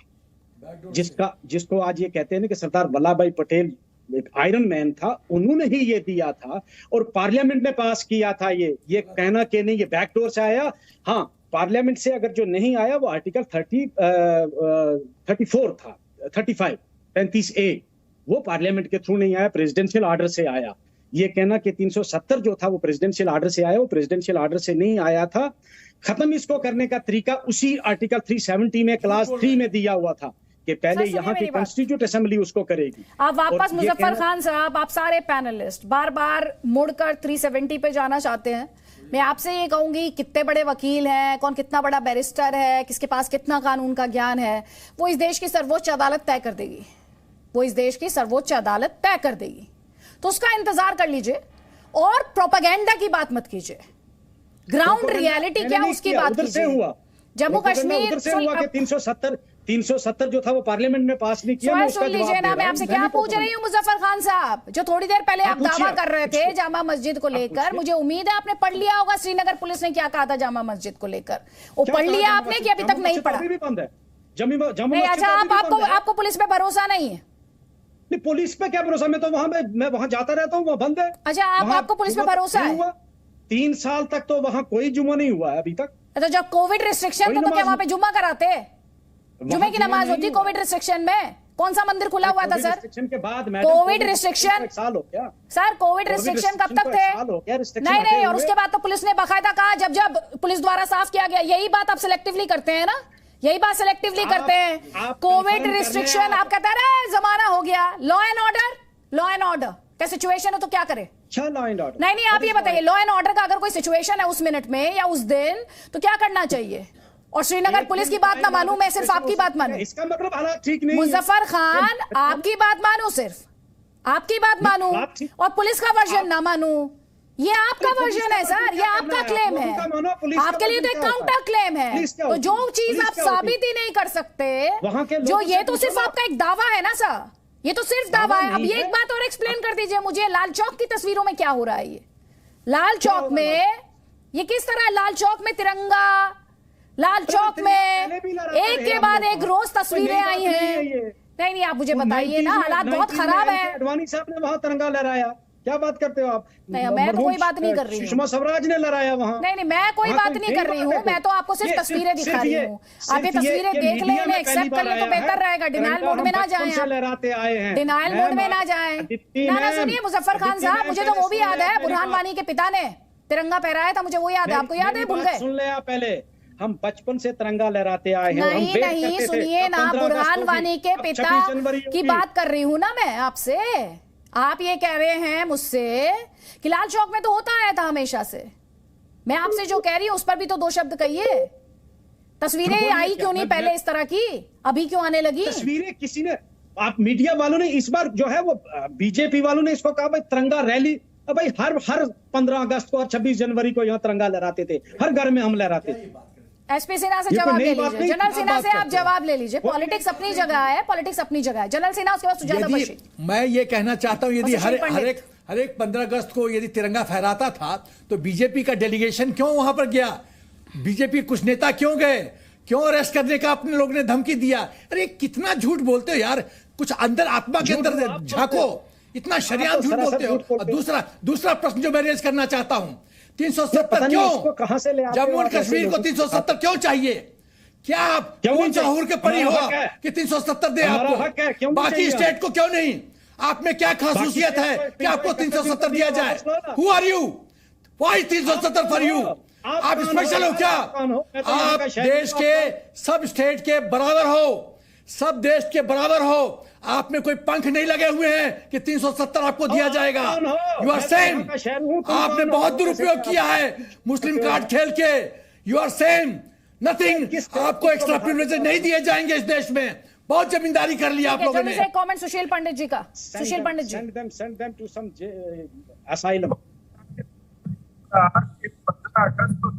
जिसको आज ये कहते हैं कि सरदार वल्लभ भाई पटेल एक आयरन मैन था, उन्होंने ही ये दिया था और पार्लियामेंट ने पास किया था। ये कहना कि नहीं ये बैकडोर से आया, हाँ पार्लियामेंट से अगर जो नहीं आया वो आर्टिकल 34 था, 35A, वो पार्लियामेंट के थ्रू नहीं आया, प्रेसिडेंशियल ऑर्डर से आया। ये कहना कि 370 जो था वो प्रेसिडेंशियल ऑर्डर से आया, वो प्रेसिडेंशियल ऑर्डर से नहीं आया था। खत्म इसको करने का तरीका उसी आर्टिकल 370 में क्लास 3 में दिया हुआ था कि पहले यहाँ की कॉन्स्टिट्यूट असेंबली उसको करेगी। आप वापस मुजफ्फर खान साहब, आप सारे पैनलिस्ट बार बार मुड़कर 370 पे जाना चाहते हैं। मैं आपसे ये कहूंगी, कितने बड़े वकील हैं, कौन कितना बड़ा बैरिस्टर है, किसके पास कितना कानून का ज्ञान है, वो इस देश की सर्वोच्च अदालत तय कर देगी, वो इस देश की सर्वोच्च अदालत तय कर देगी। तो उसका इंतजार कर लीजिए और प्रोपेगेंडा की बात मत कीजिए, ग्राउंड रियलिटी क्या उसकी बात कीजिए। जम्मू कश्मीर 370 जो था वो पार्लियामेंट में पास नहीं किया। सुन लीजिए ना, मैं आपसे क्या पूछ रही हूँ मुजफ्फर खान साहब, जो थोड़ी देर पहले आप दावा कर रहे थे जामा मस्जिद को लेकर, मुझे उम्मीद है आपने पढ़ लिया होगा श्रीनगर पुलिस ने क्या कहा था जामा मस्जिद को लेकर, वो पढ़ लिया आपने कि अभी तक नहीं पढ़ा? नहीं, अच्छा आपको पुलिस पे भरोसा नहीं है? नहीं, पुलिस पे क्या भरोसा, मैं वहां जाता रहता हूँ, वहां बंद है। अच्छा आपको पुलिस पे भरोसा है? 3 साल तक तो वहां कोई जुम्मा नहीं हुआ है अभी तक। तो जब कोविड रिस्ट्रिक्शन था तो क्या वहां पे जुम्मा कराते? जुम्मे की नमाज होती कोविड रिस्ट्रिक्शन में? कौन सा मंदिर खुला हुआ था सर? के बाद कोविड रिस्ट्रिक्शन साल हो गया सर, कोविड रिस्ट्रिक्शन कब तक थे? नहीं, और उसके बाद तो पुलिस ने बाकायदा कहा, जब पुलिस द्वारा साफ किया गया। यही बात आप सिलेक्टिवली करते हैं ना, यही बात सिलेक्टिवली करते हैं। कोविड रिस्ट्रिक्शन आप कहते हैं जमाना हो गया, लॉ एंड ऑर्डर का सिचुएशन है तो क्या करे? लॉ एंड ऑर्डर नहीं, आप ये बताइए, लॉ एंड ऑर्डर का अगर कोई सिचुएशन है उस मिनट में या उस दिन, तो क्या करना चाहिए? और श्रीनगर पुलिस की बात ना मानूं, मैं सिर्फ आपकी बात मानूं? इसका मतलब हालात ठीक नहीं। मुजफ्फर खान, आपकी बात मानूं, सिर्फ आपकी बात मानूं, और पुलिस का वर्जन ना मानूं, ये आपका वर्जन है सर, ये आपका क्लेम है। आपके लिए तो एक काउंटर क्लेम है। तो जो चीज आप साबित ही नहीं कर सकते, जो ये तो सिर्फ आपका एक दावा है ना सर, ये तो सिर्फ दावा है। अब ये एक बात और एक्सप्लेन कर दीजिए मुझे, लाल चौक की तस्वीरों में क्या हो रहा है? ये लाल चौक में ये किस तरह, लाल चौक में तिरंगा, लाल चौक में एक के बाद एक रोज तस्वीरें आई हैं। नहीं, आप मुझे बताइए ना, हालात बहुत खराब है। अडवाणी साहब ने वहां तिरंगा लहराया, क्या बात करते हो आप? नहीं, मैं तो कोई बात नहीं कर रही हूँ। सुषमा स्वराज ने लहराया वहां। नहीं, मैं कोई बात नहीं कर रही हूँ, मैं तो आपको सिर्फ तस्वीरें दिखा रही हूँ। आप ये तस्वीरें देख लें, इन्हें एक्सेप्ट कर लें तो बेहतर रहेगा। डिनायल मोड में ना जाएं, लहराते आए हैं, डिनायल मोड में ना जाएं। ना सुनिए मुजफ्फर खान साहब, मुझे तो वो भी याद है, बुरहान वानी के पिता ने तिरंगा फहराया था, मुझे वो याद है। आपको याद है? भूल गए? सुन ले आप, पहले हम बचपन से तिरंगा लहराते आए हैं। नहीं, सुनिए ना, बुरहान वानी के पिता की बात कर रही हूँ ना मैं आपसे। आप ये कह रहे हैं मुझसे कि लाल चौक में तो होता आया था हमेशा से। मैं आपसे जो कह रही हूँ उस पर भी तो दो शब्द कहिए। तस्वीरें आई क्यों नहीं पहले इस तरह की, अभी क्यों आने लगी? तस्वीरें किसी ने, आप मीडिया वालों ने इस बार जो है वो बीजेपी वालों ने इसको कहा भाई तिरंगा रैली। अब भाई हर 15 अगस्त को और 26 जनवरी को यहाँ तिरंगा लहराते थे, हर घर में हम लहराते थे। एसपी सिन्हा से जवाब ले लीजिए, जनरल सिन्हा से आप जवाब ले लीजिए। पॉलिटिक्स अपनी जगह है, पॉलिटिक्स अपनी जगह है। जनरल सिन्हा, उसके बाद सुजाता बशीर। मैं ये कहना चाहता हूँ, यदि हर एक 15 अगस्त को यदि तिरंगा फहराता था तो बीजेपी का डेलीगेशन क्यों वहां पर गया? बीजेपी कुछ नेता क्यों गए? क्यों अरेस्ट करने का अपने लोग ने धमकी दिया? अरे कितना झूठ बोलते हो यार, कुछ अंदर आत्मा के अंदर झांको, इतना शरियात झूठ बोलते हो। और दूसरा प्रश्न जो मैं रेज करना चाहता हूं, 370 क्यों? कहां से ले जम्मू और कश्मीर को 370 क्यों चाहिए? क्या आप शहूर के परी हो कि 370 दे आपको? बाकी स्टेट को क्यों नहीं? आप में क्या खासूसियत है कि आपको 370 दिया जाए? Who are you? Why 370 for you? आप स्पेशल हो क्या? आप देश के सब स्टेट के बराबर हो, सब देश के बराबर हो। आप में कोई पंख नहीं लगे हुए हैं कि 370 आपको दिया जाएगा। You are same. आपने बहुत दुरुपयोग किया है मुस्लिम कार्ड खेल के। You are same nothing. आपको एक्स्ट्रा प्रिविलेजेस नहीं दिए जाएंगे इस देश में। बहुत जमींदारी कर लिया आप लोगों ने। कमेंट सुशील पंडित जी का। सुशील पंडित जी, send them to some asylum। 15 अगस्त तो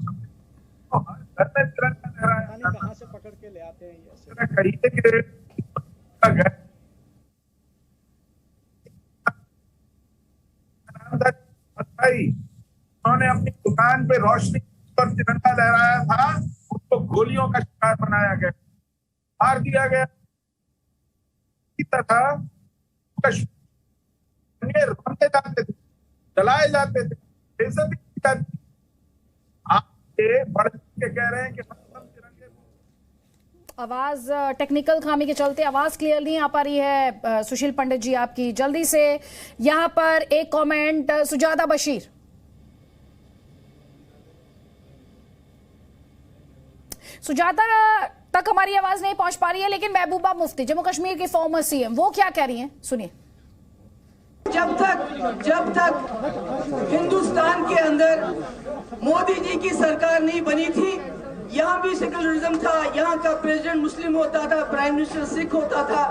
घर में तिरंगा लहराया, कहां से पकड़ के ले आते हैं ये? खरीदे के उन्होंने अपनी दुकान पे रोशनी पर तिरंगा लहराया था, उसको गोलियों का शिकार बनाया गया, मार दिया गया। रंगे जाते थे, जलाए जाते थे, बेइज्जती की जाती थी। आप ये बढ़ के कह रहे हैं कि आवाज टेक्निकल खामी के चलते आवाज क्लियर नहीं आ पा रही है सुशील पंडित जी आपकी। जल्दी से यहां पर एक कमेंट सुजाता बशीर। सुजाता तक हमारी आवाज नहीं पहुंच पा रही है, लेकिन महबूबा मुफ्ती जम्मू कश्मीर की फॉर्मर सीएम, वो क्या कह रही हैं, सुनिए। जब तक हिंदुस्तान के अंदर मोदी जी की सरकार नहीं बनी थी, यहाँ भी सेक्युलरिज्म था, यहाँ का प्रेसिडेंट मुस्लिम होता था, प्राइम मिनिस्टर सिख होता था,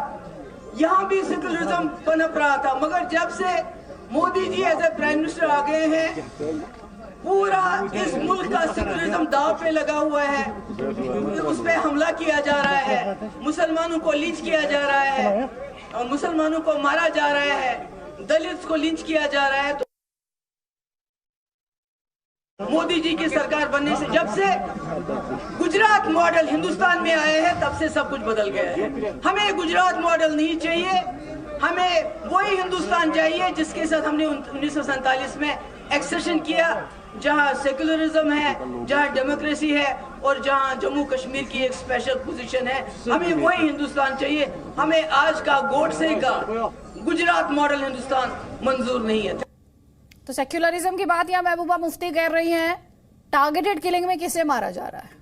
यहाँ भी सेक्युलरिज्म पनप रहा था। मगर जब से Modi ji as a prime minister आ गए हैं, पूरा इस मुल्क का सेक्युलरिज्म दांव पे लगा हुआ है। उस पे हमला किया जा रहा है, मुसलमानों को लिंच किया जा रहा है, और मुसलमानों को मारा जा रहा है, दलित को लिंच किया जा रहा है। तो मोदी जी की सरकार बनने से, जब से गुजरात मॉडल हिंदुस्तान में आए हैं, तब से सब कुछ बदल गया है। हमें गुजरात मॉडल नहीं चाहिए, हमें वही हिंदुस्तान चाहिए जिसके साथ हमने 1947 में एक्सेशन किया। जहां सेकुलरिज्म है, जहां डेमोक्रेसी है और जहां जम्मू कश्मीर की एक स्पेशल पोजीशन है। हमें वही हिंदुस्तान चाहिए। हमें आज का गोडसे का गुजरात मॉडल हिंदुस्तान मंजूर नहीं है। तो सेक्युलरिज्म की बात यहाँ महबूबा मुफ्ती कर रही हैं, टारगेटेड किलिंग में किसे मारा जा रहा है।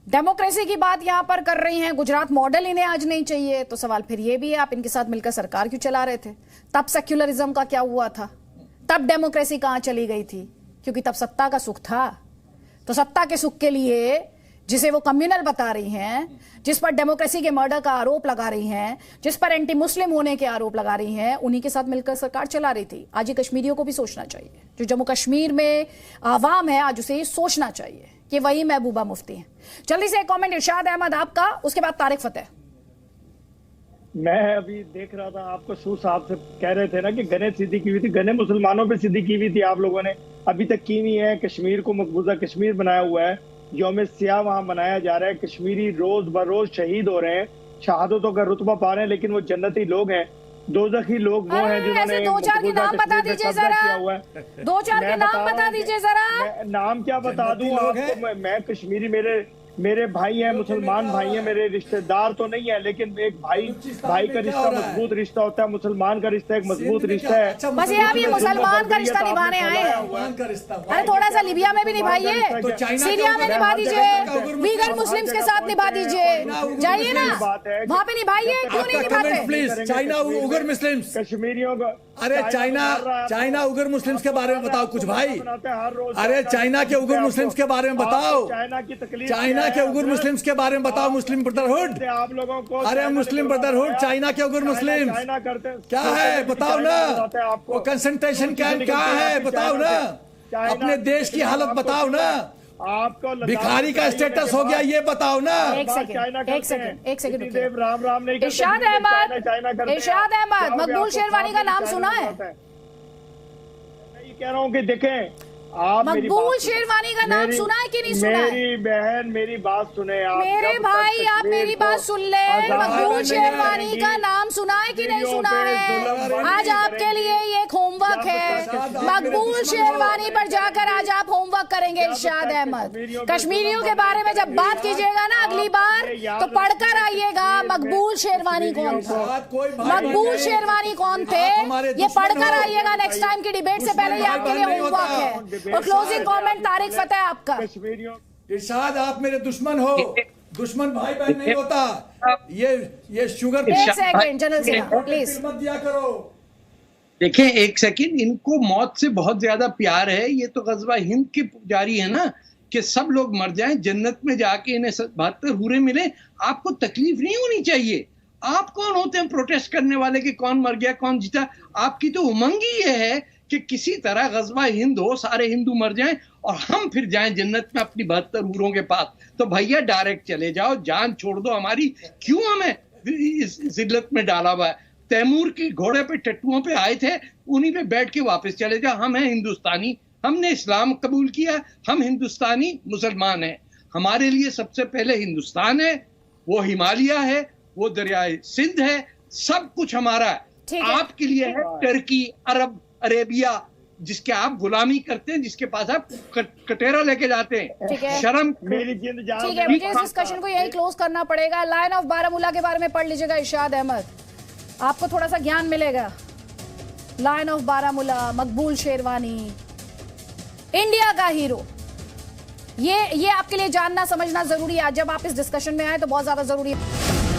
डेमोक्रेसी की बात यहां पर कर रही हैं, गुजरात मॉडल इन्हें आज नहीं चाहिए। तो सवाल फिर ये भी है, आप इनके साथ मिलकर सरकार क्यों चला रहे थे? तब सेक्युलरिज्म का क्या हुआ था? तब डेमोक्रेसी कहां चली गई थी? क्योंकि तब सत्ता का सुख था। तो सत्ता के सुख के लिए जिसे वो कम्युनल बता रही हैं, जिस पर डेमोक्रेसी के मर्डर का आरोप लगा रही हैं, जिस पर एंटी मुस्लिम होने के आरोप लगा रही हैं, उन्हीं के साथ मिलकर सरकार चला रही थी। आज ये कश्मीरियों को भी सोचना चाहिए, जो जम्मू कश्मीर में आवाम है आज उसे सोचना चाहिए कि वही महबूबा मुफ्ती हैं। जल्दी से एक कमेंट इरशाद अहमद आपका, उसके बाद तारिक फतेह। मैं अभी देख रहा था, आपको शू साहब से कह रहे थे ना कि गने सीधी की हुई थी, गने मुसलमानों पे सीधी की हुई थी आप लोगों ने, अभी तक की नहीं है। कश्मीर को मकबूजा कश्मीर बनाया हुआ है, यौम सियाह वहां मनाया जा रहा है। कश्मीरी रोज बरोज शहीद हो रहे हैं, शहादतों का रुतबा पा रहे हैं, लेकिन वो जन्नती लोग हैं, दोज़खी लोग वो हैं जिन्होंने दो चार के नाम बता दीजिए जरा, दो चार के नाम बता दीजिए जरा। नाम क्या बता दूं आपको? मैं कश्मीरी, मेरे भाई हैं, मुसलमान भाई हैं, मेरे रिश्तेदार तो नहीं है, लेकिन एक भाई का रिश्ता मजबूत रिश्ता होता है, मुसलमान का रिश्ता एक मजबूत रिश्ता है। बस ये आप ये मुसलमान का रिश्ता निभाने आए हैं। अरे थोड़ा सा लिबिया में भी निभाइए, सीरिया में निभा दीजिए, वीगर मुस्लिम्स के साथ निभा दीजिए, जाइए ना वहाँ पे निभाइए, क्यों नहीं निभाते? प्लीज, चाइना उगर मुस्लिम्स, कश्मीरियों का, अरे चाइना उगर मुस्लिम्स के बारे में बताओ कुछ भाई। अरे चाइना के उगर मुस्लिम्स के बारे में बताओ, चाइना के उगर मुस्लिम्स के बारे में बताओ। मुस्लिम ब्रदरहुड, आप लोगों को, अरे मुस्लिम ब्रदरहुड, चाइना के उगर मुस्लिम क्या है बताओ ना, वो कंसंट्रेशन कैंप क्या है बताओ ना, अपने देश की हालत बताओ ना, आपको भिखारी का स्टेटस हो गया ये बताओ ना। एक सेकंड राम राम नहीं। इरशाद अहमद, मकबूल शेरवानी का नाम सुना है? मैं कह रहा हूँ कि देखें, आप मकबूल शेरवानी का नाम सुना है कि नहीं सुना है? मेरी बहन मेरी बात सुने, आप मेरे भाई आप मेरी बात सुन ले। मकबूल शेरवानी का नाम सुना है कि नहीं सुना है? आज आपके लिए ये एक होमवर्क है, मकबूल शेरवानी पर जाकर आज आप होमवर्क करेंगे। इरशाद अहमद, कश्मीरियों के बारे में जब बात कीजिएगा ना अगली बार तो पढ़कर आइएगा मकबूल शेरवानी कौन था, मकबूल शेरवानी कौन थे, ये पढ़कर आइएगा नेक्स्ट टाइम की डिबेट से पहले। ये आपके लिए होमवर्क है। और क्लोजिंग कमेंट तारिक फतेह आपका। इरशाद, आप मेरे दुश्मन हो, दुश्मन भाई बहन नहीं होता। ये शुगर, एक सेकंड जनरल सिन्हा प्लीज मत दिया करो। देखें एक सेकंड, इनको मौत से बहुत ज्यादा प्यार है। ये तो गजवा हिंद के पुजारी है ना कि सब लोग मर जाएं, जन्नत में जाके इन्हें 72 हूरें मिले। आपको तकलीफ नहीं होनी चाहिए। आप कौन होते हैं प्रोटेस्ट करने वाले कि कौन मर गया कौन जीता? आपकी तो उमंग ही ये है कि किसी तरह गजवा हिंद हो, सारे हिंदू मर जाएं और हम फिर जाएं जन्नत में अपनी 72 हूरों के पास। तो भैया डायरेक्ट चले जाओ, जान छोड़ दो हमारी। क्यों हमें इस जिल्लत में डाला हुआ है? तैमूर के घोड़े पे टट्टुओं पे आए थे, उन्हीं पे बैठ के वापस चले जाओ। हम हैं हिंदुस्तानी, हमने इस्लाम कबूल किया, हम हिंदुस्तानी मुसलमान हैं। हमारे लिए सबसे पहले हिंदुस्तान है, वो हिमालय है, वो दरियाए सिंध है, सब कुछ हमारा है। आपके लिए है टर्की, अरब, अरेबिया, जिसके आप गुलामी करते हैं, जिसके पास आप कटेरा लेके जाते हैं। शर्म मेरी जिंद जान। ठीक है, मुझे इस डिस्कशन को यही क्लोज करना पड़ेगा। लायन ऑफ बारामूला के बारे में पढ़ लीजिएगा इरशाद अहमद, आपको थोड़ा सा ज्ञान मिलेगा। Lion of Baramulla, Maqbool sherwani, India का हीरो, ये आपके लिए जानना समझना जरूरी है। जब आप इस डिस्कशन में आए तो बहुत ज्यादा जरूरी है।